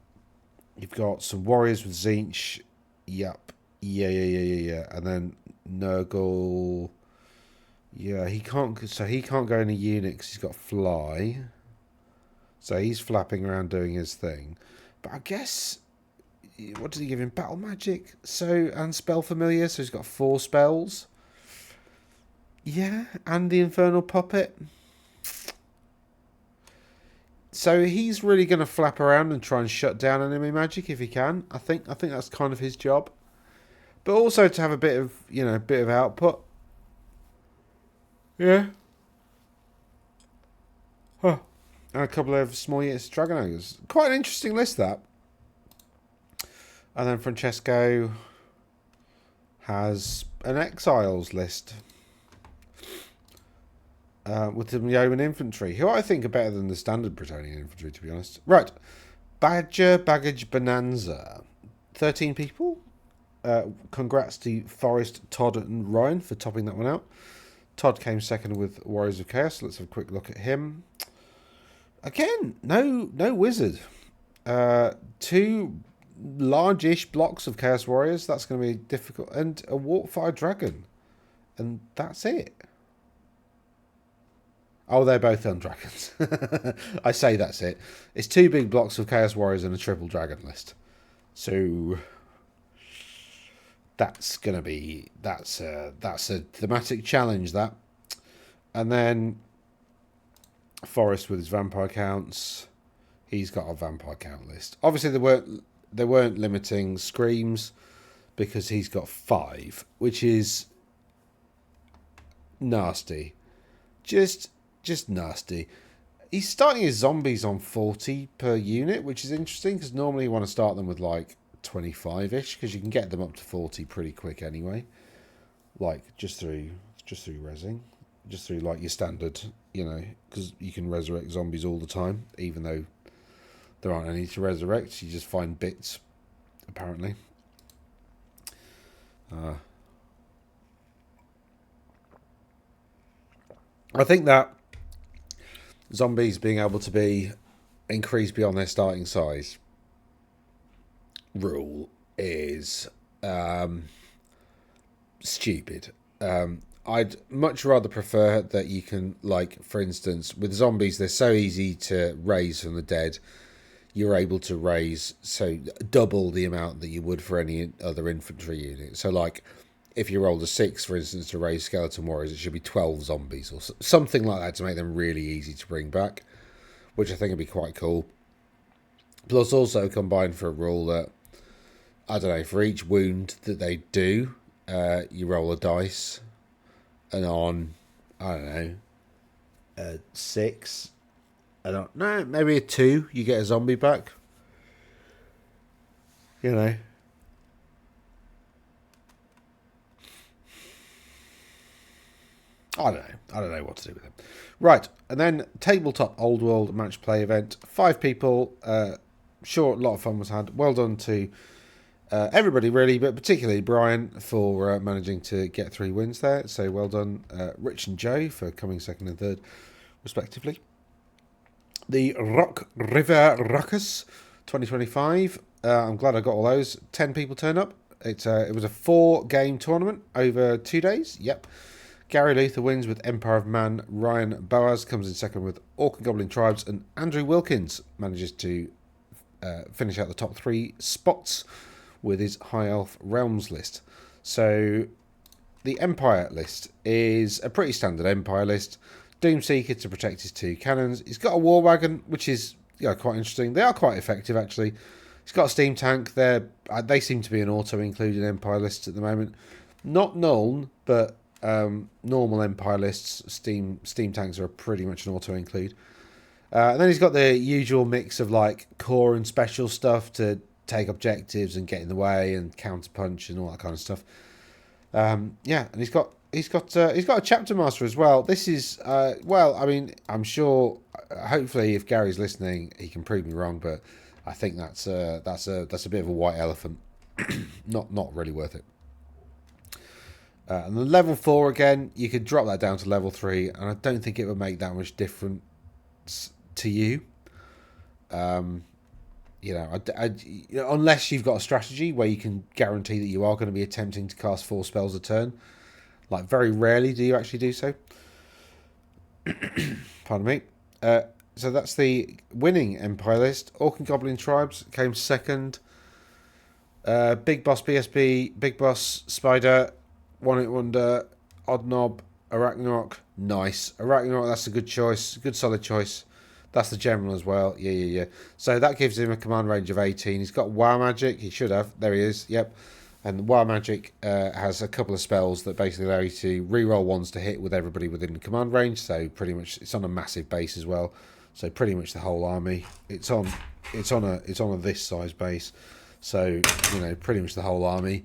you've got some Warriors with Zinch. Yep. Yeah. And then Nurgle... Yeah, he can't go in a unit because he's got Fly. So he's flapping around doing his thing. But I guess... What does he give him? Battle Magic, and Spell Familiar, so he's got 4 spells. Yeah, and the Infernal Puppet. So he's really going to flap around and try and shut down enemy magic if he can. I think that's kind of his job. But also to have a bit of output. Yeah. Huh. And a couple of small units Dragon Ogres. Quite an interesting list, that. And then Francesco has an Exiles list. With some Yeoman Infantry, who I think are better than the standard Bretonnian Infantry, to be honest. Right. Badger Baggage Bonanza. 13 people. Congrats to Forrest, Todd, and Ryan for topping that one out. Todd came second with Warriors of Chaos. Let's have a quick look at him. Again, no wizard. 2 large-ish blocks of Chaos Warriors. That's going to be difficult. And a Warpfire Dragon. And that's it. Oh, they're both on dragons. I say that's it. It's 2 big blocks of Chaos Warriors and a triple dragon list. So that's gonna be that's a thematic challenge, that. And then Forrest with his vampire counts. He's got a vampire count list. Obviously they weren't limiting screams because he's got 5, which is nasty. Just nasty. He's starting his zombies on 40 per unit, which is interesting because normally you want to start them with like 25-ish because you can get them up to 40 pretty quick anyway. Like just through rezzing, just through like your standard, because you can resurrect zombies all the time, even though there aren't any to resurrect. You just find bits, apparently. I think that zombies being able to be increased beyond their starting size rule is stupid. I'd much rather prefer that you can, like, for instance, with zombies, they're so easy to raise from the dead. You're able to raise double the amount that you would for any other infantry unit. So, like, if you rolled a 6, for instance, to raise skeleton warriors, it should be 12 zombies or something like that to make them really easy to bring back, which I think would be quite cool. Plus, also combined for a rule that, I don't know, for each wound that they do, you roll a dice, and on, I don't know, a 6, I don't know, maybe a 2, you get a zombie back. I don't know what to do with it. Right, and then tabletop old world match play event. 5 people. Sure, a lot of fun was had. Well done to everybody, really, but particularly Brian for managing to get 3 wins there. So well done, Rich and Joe, for coming second and third, respectively. The Rock River Ruckus 2025. I'm glad I got all those. 10 people turned up. It was a 4-game tournament over 2 days. Yep. Gary Luther wins with Empire of Man. Ryan Boaz comes in second with Orc and Goblin Tribes. And Andrew Wilkins manages to finish out the top 3 spots with his High Elf Realms list. So the Empire list is a pretty standard Empire list. Doomseeker to protect his 2 cannons. He's got a War Wagon, which is quite interesting. They are quite effective, actually. He's got a Steam Tank. They seem to be an auto-included Empire list at the moment. Not Nuln, but normal Empire lists, Steam Tanks are pretty much an auto-include. And then he's got the usual mix of like core and special stuff to take objectives and get in the way and counter-punch and all that kind of stuff. And he's got a chapter master as well. This is I'm sure. Hopefully, if Gary's listening, he can prove me wrong. But I think that's a bit of a white elephant. not really worth it. And then level 4 again, you could drop that down to level 3, and I don't think it would make that much difference to you. Unless you've got a strategy where you can guarantee that you are going to be attempting to cast 4 spells a turn. Like, very rarely do you actually do so. Pardon me. So that's the winning Empire list. Orc and Goblin Tribes came second. Big Boss BSB, Big Boss Spider, One Hit Wonder, Odd Knob, Arachnarok. Nice. Arachnarok, that's a good choice. Good solid choice. That's the general as well. Yeah. So that gives him a command range of 18. He's got Wow Magic. He should have. There he is. Yep. And Wow Magic has a couple of spells that basically allow you to reroll ones to hit with everybody within command range. So pretty much it's on a massive base as well. So pretty much the whole army. It's on a this size base. So, you know, pretty much the whole army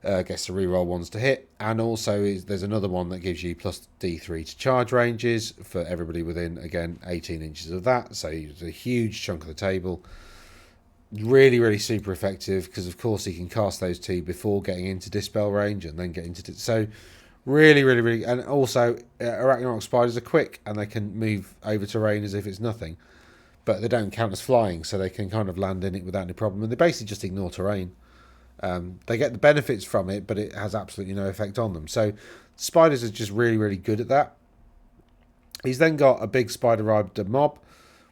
gets to reroll ones to hit. And also there's another one that gives you plus D3 to charge ranges for everybody within, again, 18 inches of that. So it's a huge chunk of the table. Really, really super effective because, of course, he can cast those two before getting into dispel range and then get into... So really, really, really... And also, Arachnarok spiders are quick and they can move over terrain as if it's nothing. But they don't count as flying, so they can kind of land in it without any problem. And they basically just ignore terrain. They get the benefits from it, but it has absolutely no effect on them. So spiders are just really, really good at that. He's then got a big spider-rider mob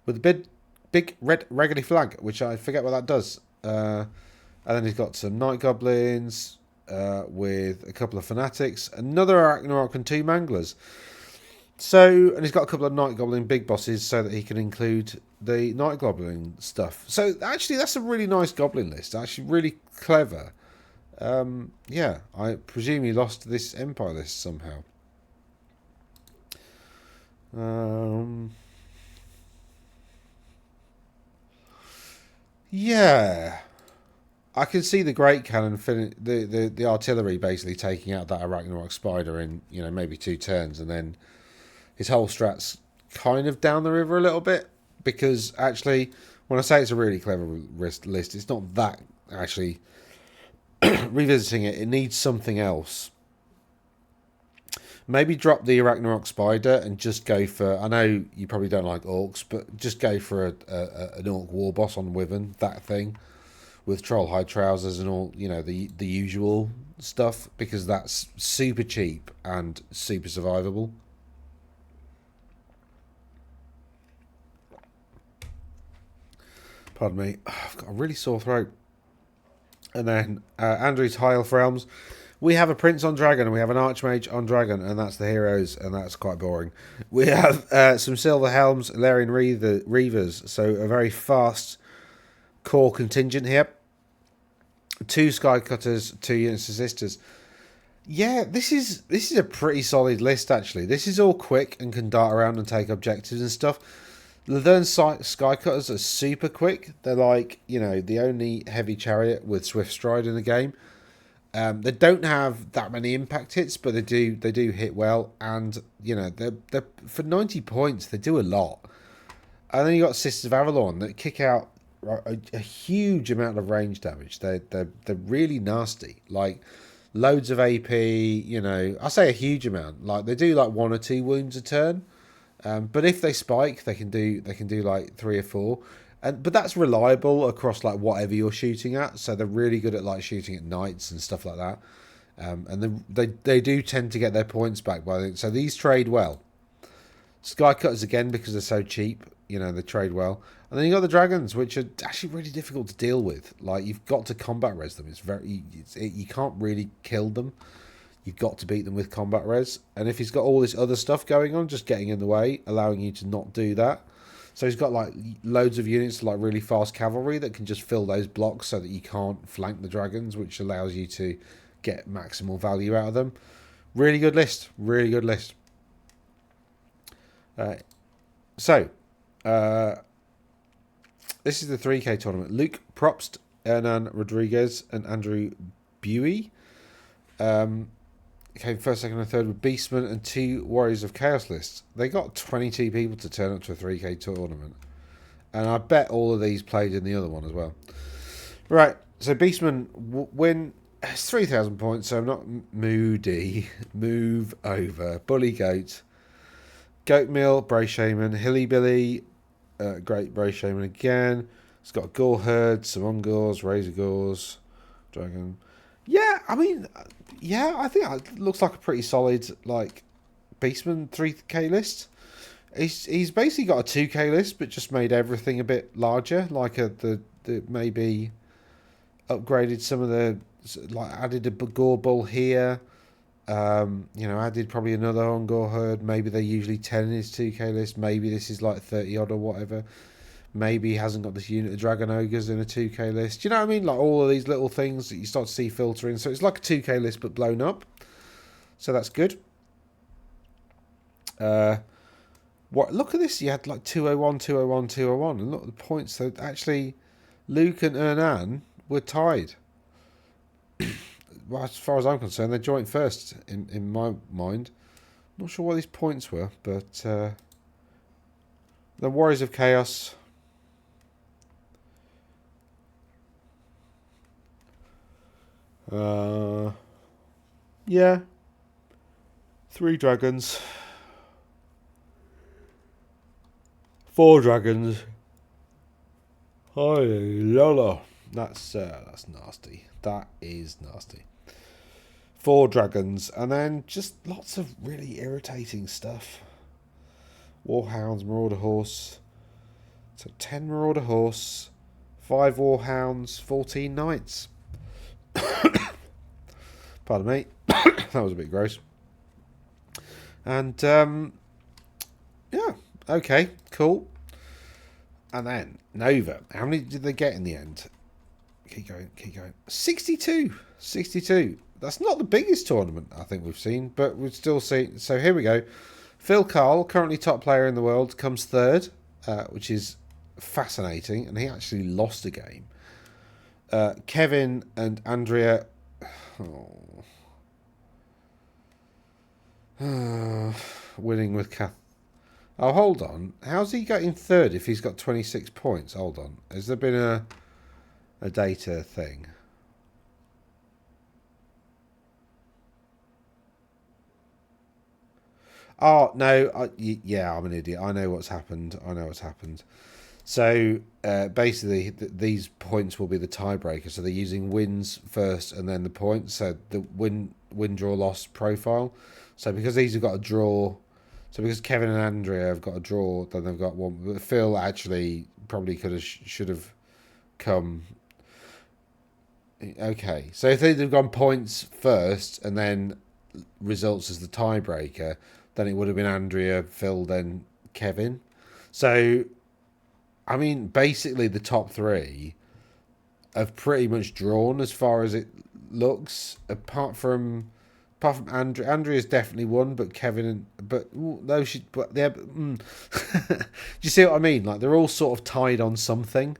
with a big red regally flag, which I forget what that does. And then he's got some night goblins with a couple of fanatics, another Arachnarok and 2 manglers. So, and he's got a couple of night goblin big bosses so that he can include the night goblin stuff. So actually that's a really nice goblin list, actually really clever. Yeah, I presume he lost this empire list somehow. Yeah, I can see the great cannon, the artillery basically taking out that Arachnarok spider in, you know, maybe 2 turns, and then his whole strat's kind of down the river a little bit, because actually, when I say it's a really clever list, it's not that actually. Revisiting it, it needs something else. Maybe drop the Arachnarok spider and just go for... I know you probably don't like orcs, but just go for an orc war boss on Wyvern, that thing, with troll high trousers and all, you know, the usual stuff, because that's super cheap and super survivable. Pardon me, I've got a really sore throat. And then Andrew's High Elf Realms. We have a Prince on Dragon and we have an Archmage on Dragon, and that's the heroes, and that's quite boring. We have some Silver Helms, Larian Reavers, so a very fast core contingent here. 2 Skycutters, 2 units of Sisters. Yeah, this is a pretty solid list, actually. This is all quick and can dart around and take objectives and stuff. Laverne Skycutters are super quick. They're like, you know, the only heavy chariot with swift stride in the game. They don't have that many impact hits, but they do hit well, and you know they're for 90 points they do a lot. And then you got Sisters of Avalon that kick out a huge amount of range damage. They're really nasty, like loads of AP. You know, I say a huge amount. Like they do like 1 or 2 wounds a turn. But if they spike, they can do like 3 or 4, but that's reliable across like whatever you're shooting at. So they're really good at like shooting at knights and stuff like that. And they do tend to get their points back by it. So these trade well. Skycutters again because they're so cheap, you know, they trade well. And then you got the dragons, which are actually really difficult to deal with. Like you've got to combat res them. You can't really kill them. You've got to beat them with combat res. And if he's got all this other stuff going on, just getting in the way, allowing you to not do that. So he's got like loads of units, like really fast cavalry that can just fill those blocks so that you can't flank the dragons, which allows you to get maximal value out of them. Really good list. Really good list. So, this is the 3K tournament. Luke Probst, Hernan Rodriguez, and Andrew Buey. Came first, second, and third with Beastmen and 2 Warriors of Chaos lists. They got 22 people to turn up to a 3K tournament. And I bet all of these played in the other one as well. Right, so Beastmen win. It's 3,000 points, so I'm not moody. Move over. Bully Goat. Goat Mill, Bray Shaman. Hilly Billy, great Bray Shaman again. It's got Gore Herd, some Ungors, Razor Gores, Dragon. Yeah, I mean... Yeah, I think it looks like a pretty solid like Beastman 3K list. He's basically got a 2K list, but just made everything a bit larger. Like the maybe upgraded some of the, like added a Gore Bull here. You know, added probably another Ungor Herd. Maybe they're usually 10 in his 2K list. Maybe this is like 30 odd or whatever. Maybe he hasn't got this unit of Dragon Ogres in a 2K list. Do you know what I mean? Like all of these little things that you start to see filtering. So it's like a 2K list but blown up. So that's good. What? Look at this. You had like 201, 201, 201, and look at the points. So actually, Luke and Hernan were tied. Well, as far as I'm concerned, they're joint first in my mind. Not sure what these points were, but the Warriors of Chaos. Yeah, 3 dragons, 4 dragons. Holy Lola. That's nasty. That is nasty. 4 dragons, and then just lots of really irritating stuff. Warhounds, Marauder Horse. So 10 Marauder Horse, 5 Warhounds, 14 Knights. Pardon me. That was a bit gross. And, yeah. Okay, cool. And then, Nova. How many did they get in the end? Keep going, keep going. 62. 62. That's not the biggest tournament I think we've seen, but we've still seen. So here we go. Phil Carl, currently top player in the world, comes third, which is fascinating. And he actually lost a game. Kevin and Andrea... winning with Cathay. Oh, hold on. How's he getting third if he's got 26 points? Hold on. Has there been a data thing? Oh, no. Yeah, I'm an idiot. I know what's happened. I know what's happened. So, basically, these points will be the tiebreaker. So they're using wins first and then the points. So the win, draw, loss profile. So because these have got a draw... So because Kevin and Andrea have got a draw, then they've got one. But Phil actually probably should have come. Okay, so if they'd have gone points first and then results as the tiebreaker, then it would have been Andrea, Phil, then Kevin. So, I mean, basically the top 3 have pretty much drawn as far as it looks, apart from Andrea's definitely won, but Kevin do you see what I mean? Like they're all sort of tied on something,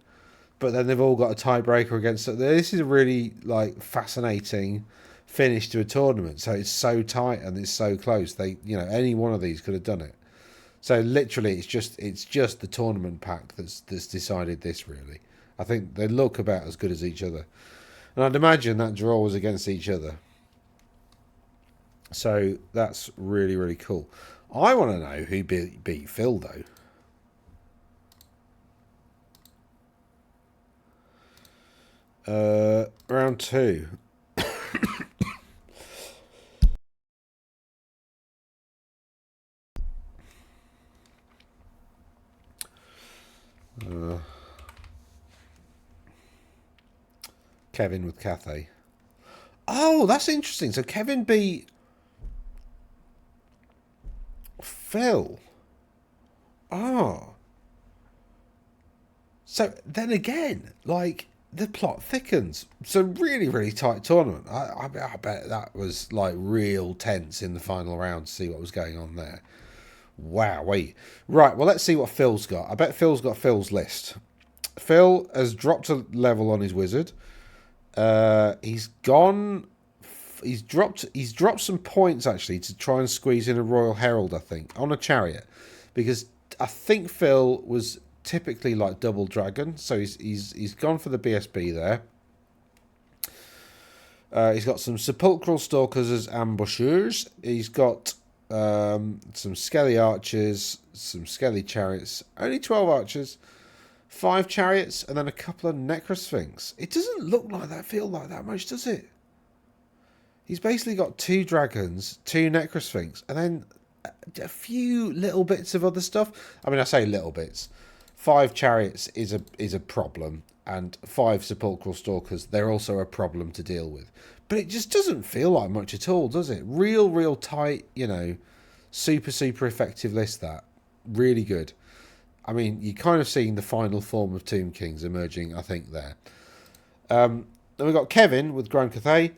but then they've all got a tiebreaker against it. This is a really like fascinating finish to a tournament. So it's so tight and it's so close. Any one of these could have done it. So literally, it's just the tournament pack that's decided this. Really, I think they look about as good as each other, and I'd imagine that draw was against each other. So that's really, really cool. I want to know who beat Phil, though. Round 2. Kevin with Cathay. Oh, that's interesting. So Kevin beat Phil. Oh. So then again, like, the plot thickens. So really, really tight tournament. I bet that was, like, real tense in the final round to see what was going on there. Wow, wait. Right, well, let's see what Phil's got. I bet Phil's got Phil's list. Phil has dropped a level on his wizard. He's dropped some points actually to try and squeeze in a Royal Herald, I think, on a chariot, because I think Phil was typically like double dragon, so he's gone for the BSB there. He's got some sepulchral stalkers as ambushers. He's got some skelly archers, some skelly chariots, only 12 archers, 5 chariots, and then a couple of necrosphinx. It doesn't look like that, feel like that much, does it? He's basically got 2 dragons, 2 necrosphinx, and then a few little bits of other stuff. I mean, I say little bits. 5 chariots is a problem, and 5 sepulchral stalkers, they're also a problem to deal with. But it just doesn't feel like much at all, does it? Real tight, super effective list, that. Really good. I mean, you're kind of seeing the final form of Tomb Kings emerging, I think, there. Then we've got Kevin with Grand Cathay,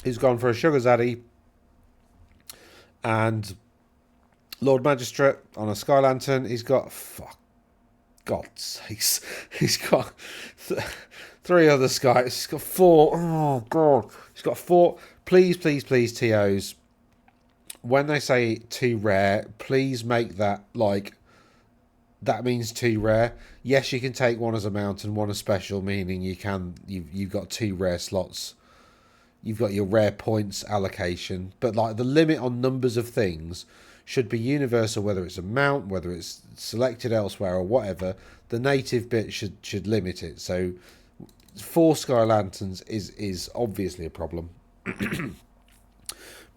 who's gone for a Sugar Zaddy. And Lord Magistrate on a Sky Lantern. He's got, fuck, God's sakes, he's got 3 other Skies. He's got 4. Oh, God. He's got 4. Please, please, please, TOs. When they say 2 rare, please make that like that means 2 rare. Yes, you can take 1 as a mount and 1 as special, meaning you've got 2 rare slots. You've got your rare points allocation, but like the limit on numbers of things should be universal, whether it's a mount, whether it's selected elsewhere or whatever. The native bit should limit it. So 4 Sky Lanterns is obviously a problem.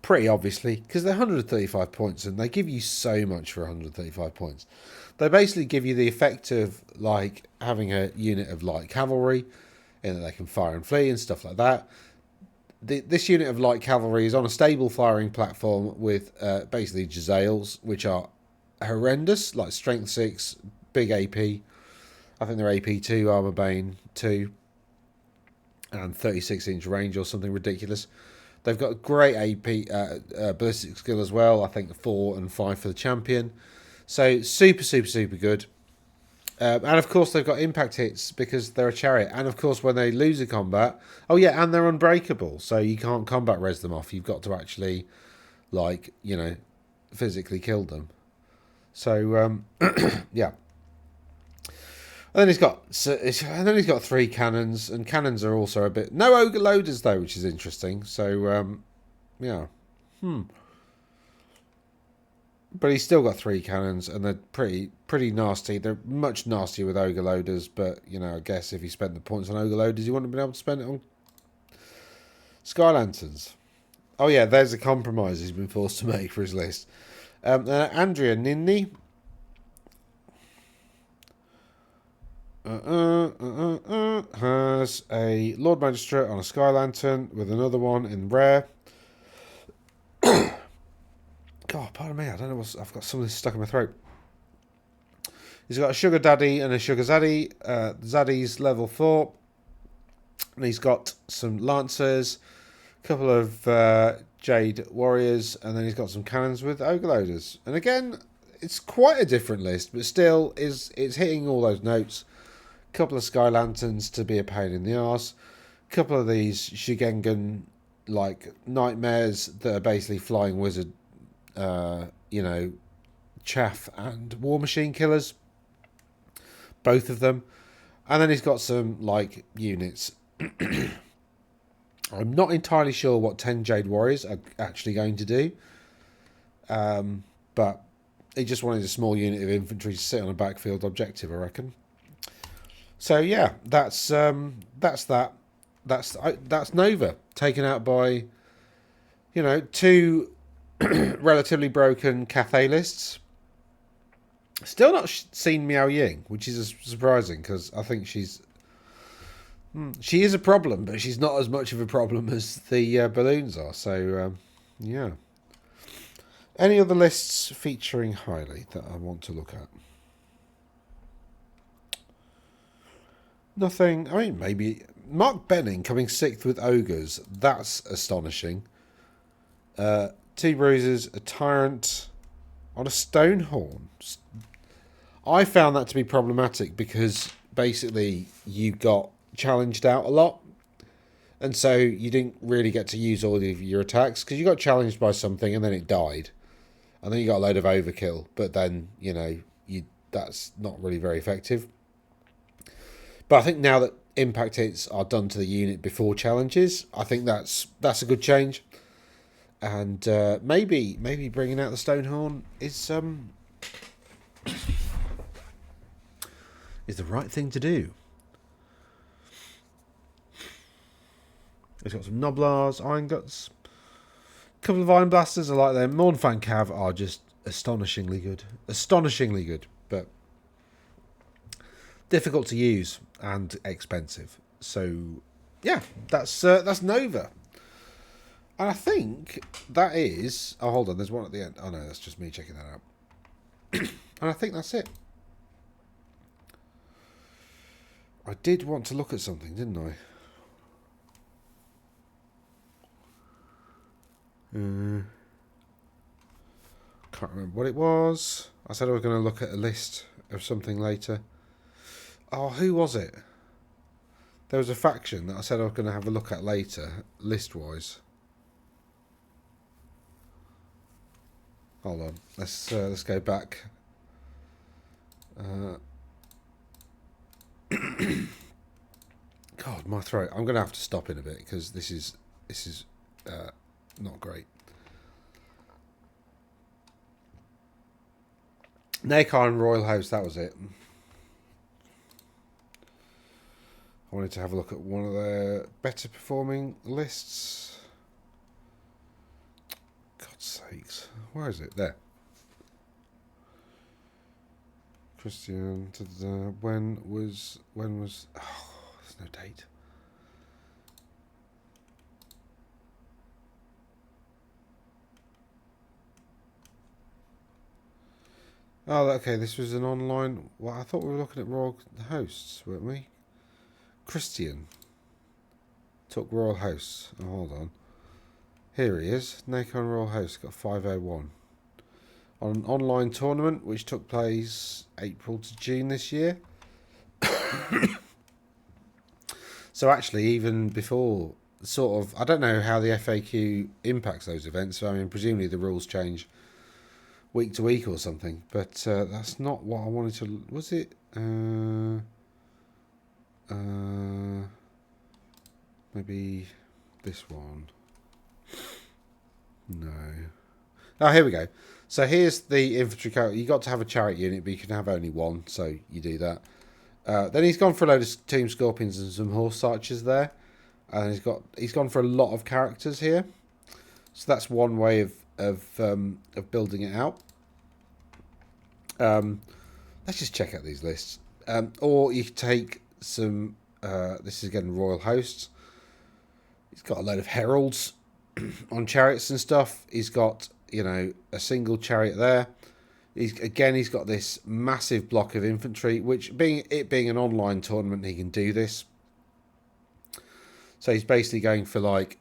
Pretty obviously, because they're 135 points and they give you so much for 135 points. They basically give you the effect of like having a unit of light cavalry, in that they can fire and flee and stuff like that. This unit of light cavalry is on a stable firing platform with basically Jezzails, which are horrendous, like strength 6, big AP. I think they're AP 2, armor bane 2, and 36-inch range or something ridiculous. They've got great AP ballistic skill as well. I think 4 and 5 for the champion. So super, super, super good. And of course they've got impact hits because they're a chariot. And of course when they lose a combat, oh yeah, and they're unbreakable. So you can't combat res them off. You've got to actually, like, you know, physically kill them. So yeah. And then he's got 3 cannons, and cannons are also a bit no ogre loaders though, which is interesting. So yeah, but he's still got 3 cannons, and they're pretty nasty. They're much nastier with ogre loaders, but you know, I guess if you spent the points on ogre loaders, you wouldn't have been able to spend it on Sky Lanterns. Oh yeah, there's a compromise he's been forced to make for his list. Andrea Ninni. Has a Lord Magistrate on a Sky Lantern with another one in rare. God, pardon me, I don't know I've got something stuck in my throat. He's got a Sugar Daddy and a Sugar Zaddy. Zaddy's level 4. And he's got some Lancers, a couple of Jade Warriors, and then he's got some cannons with Ogre Loaders. And again, it's quite a different list, but still it's hitting all those notes. Couple of Sky Lanterns to be a pain in the arse. Couple of these Shigengan like nightmares that are basically flying wizard, you know, chaff and war machine killers. Both of them. And then he's got some like units. I'm not entirely sure what 10 Jade Warriors are actually going to do. But he just wanted a small unit of infantry to sit on a backfield objective, I reckon. So yeah, that's that. That's Nova, taken out by, you know, 2 relatively broken Cathay lists. Still not seen Miao Ying, which is surprising because I think she is a problem, but she's not as much of a problem as the balloons are. So yeah. Any other lists featuring highly that I want to look at? Nothing. I mean, maybe Mark Benning coming 6th with ogres. That's astonishing. 2 bruises, a tyrant on a Stonehorn. I found that to be problematic because basically you got challenged out a lot, and so you didn't really get to use all of your attacks because you got challenged by something and then it died, and then you got a load of overkill. But then, you know, that's not really very effective. But I think now that impact hits are done to the unit before challenges, I think that's a good change. And maybe bringing out the Stonehorn is the right thing to do. It's got some Noblars, Iron Guts, a couple of Iron Blasters. I like them. Mornfang Cav are just astonishingly good, but difficult to use and expensive. So yeah, that's Nova. And I think that is... Oh, hold on. There's one at the end. Oh, no. That's just me checking that out. And I think that's it. I did want to look at something, didn't I? Can't remember what it was. I said I was going to look at a list of something later. Oh, who was it? There was a faction that I said I was going to have a look at later, list-wise. Hold on, let's go back. God, my throat. I'm going to have to stop in a bit because this is not great. Nehekharan Royal House, that was it. I wanted to have a look at one of their better performing lists. God's sakes. Where is it? There. Christian. When was... Oh, there's no date. Oh, okay, this was an online... Well, I thought we were looking at Royal Hosts, weren't we? Christian. Took Royal Hosts. Oh, hold on. Here he is. Nehekharan Royal Hosts got 501. On an online tournament, which took place April to June this year. So actually, even before... Sort of... I don't know how the FAQ impacts those events. So, I mean, presumably the rules change week to week or something, but that's not what I wanted to... Was it? Maybe this one. No. Oh, here we go. So here's the infantry character. You got to have a chariot unit, but you can have only one, so you do that. Then he's gone for a load of Team Scorpions and some horse archers there, and he's gone for a lot of characters here. So that's one way of building it out. Let's just check out these lists. Or you take some... this is again Royal Hosts. He's got a load of heralds on chariots and stuff. He's got, you know, a single chariot there. He's got this massive block of infantry, which being an online tournament, he can do this. So he's basically going for like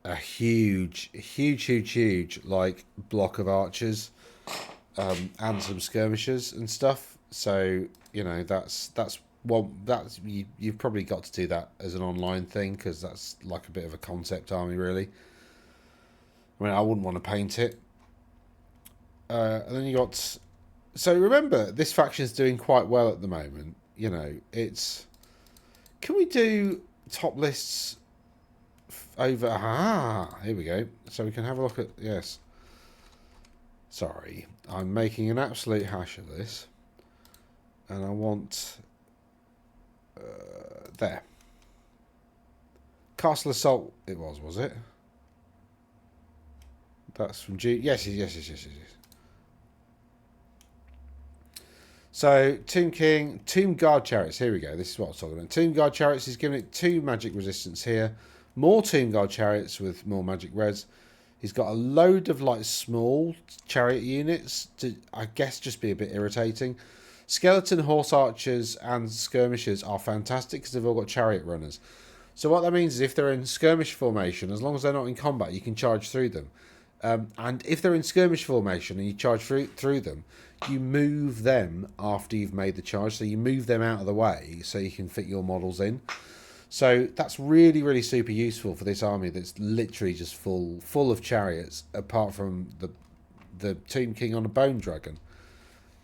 a huge like block of archers, and some skirmishers and stuff. So, you know, you've probably got to do that as an online thing, because that's like a bit of a concept army, really. I mean, I wouldn't want to paint it. And then you got... So remember, this faction's doing quite well at the moment. You know, it's... Can we do top lists over... Here we go. So we can have a look at... Yes. Sorry. I'm making an absolute hash of this. And I want... there. Castle Assault it was it? That's from June. Yes. So, Tomb King, Tomb Guard Chariots. Here we go. This is what I was talking about. Tomb Guard Chariots is giving it 2 magic resistance here. More Tomb Guard Chariots with more magic res. He's got a load of like small chariot units to, I guess, just be a bit irritating. Skeleton, horse archers and skirmishers are fantastic because they've all got chariot runners. So what that means is if they're in skirmish formation, as long as they're not in combat, you can charge through them. And if they're in skirmish formation and you charge through them, you move them after you've made the charge. So you move them out of the way so you can fit your models in. So that's really, really super useful for this army that's literally just full of chariots, apart from the Tomb King on a bone dragon.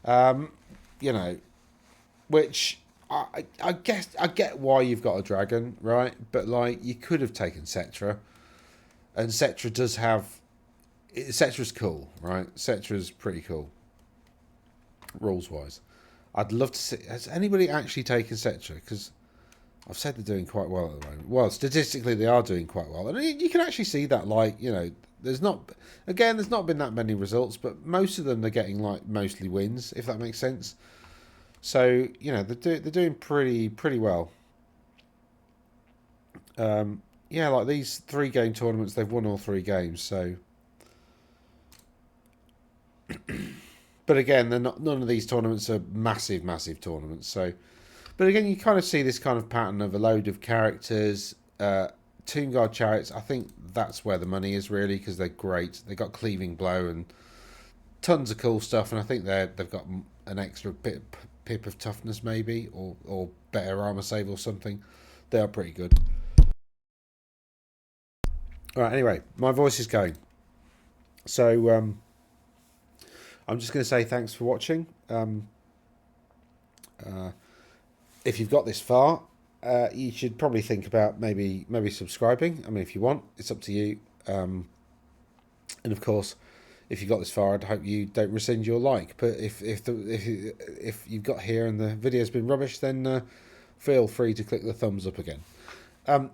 You know, which I guess I get why you've got a dragon, right? But like, you could have taken Cetra, and Cetra does have... Cetra's cool, right? Cetra's pretty cool, rules-wise. I'd love to see... Has anybody actually taken Cetra? Because I've said they're doing quite well at the moment. Well, statistically, they are doing quite well. And you can actually see that, like, you know, there's not... Again, there's not been that many results, but most of them, they're getting, like, mostly wins, if that makes sense. So, you know, they're doing pretty well. Yeah, like these 3-game tournaments, they've won all 3 games, so... But again, they're not. None of these tournaments are massive tournaments. So, but again, you kind of see this kind of pattern of a load of characters, Tomb Guard chariots. I think that's where the money is really, because they're great. They got cleaving blow and tons of cool stuff, and I think they've got an extra pip of toughness maybe, or better armor save or something. They are pretty good. All right. Anyway, my voice is going. So I'm just going to say thanks for watching. If you've got this far, you should probably think about maybe subscribing. I mean, if you want, it's up to you. And of course, if you got this far, I'd hope you don't rescind your like. But if you've got here and the video's been rubbish, then feel free to click the thumbs up again.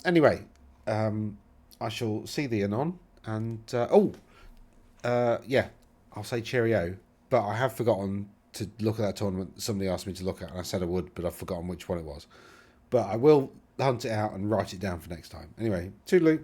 Anyway, I shall see thee anon. And yeah, I'll say cheerio. But I have forgotten to look at that tournament somebody asked me to look at, and I said I would, but I've forgotten which one it was. But I will hunt it out and write it down for next time. Anyway, toodaloo.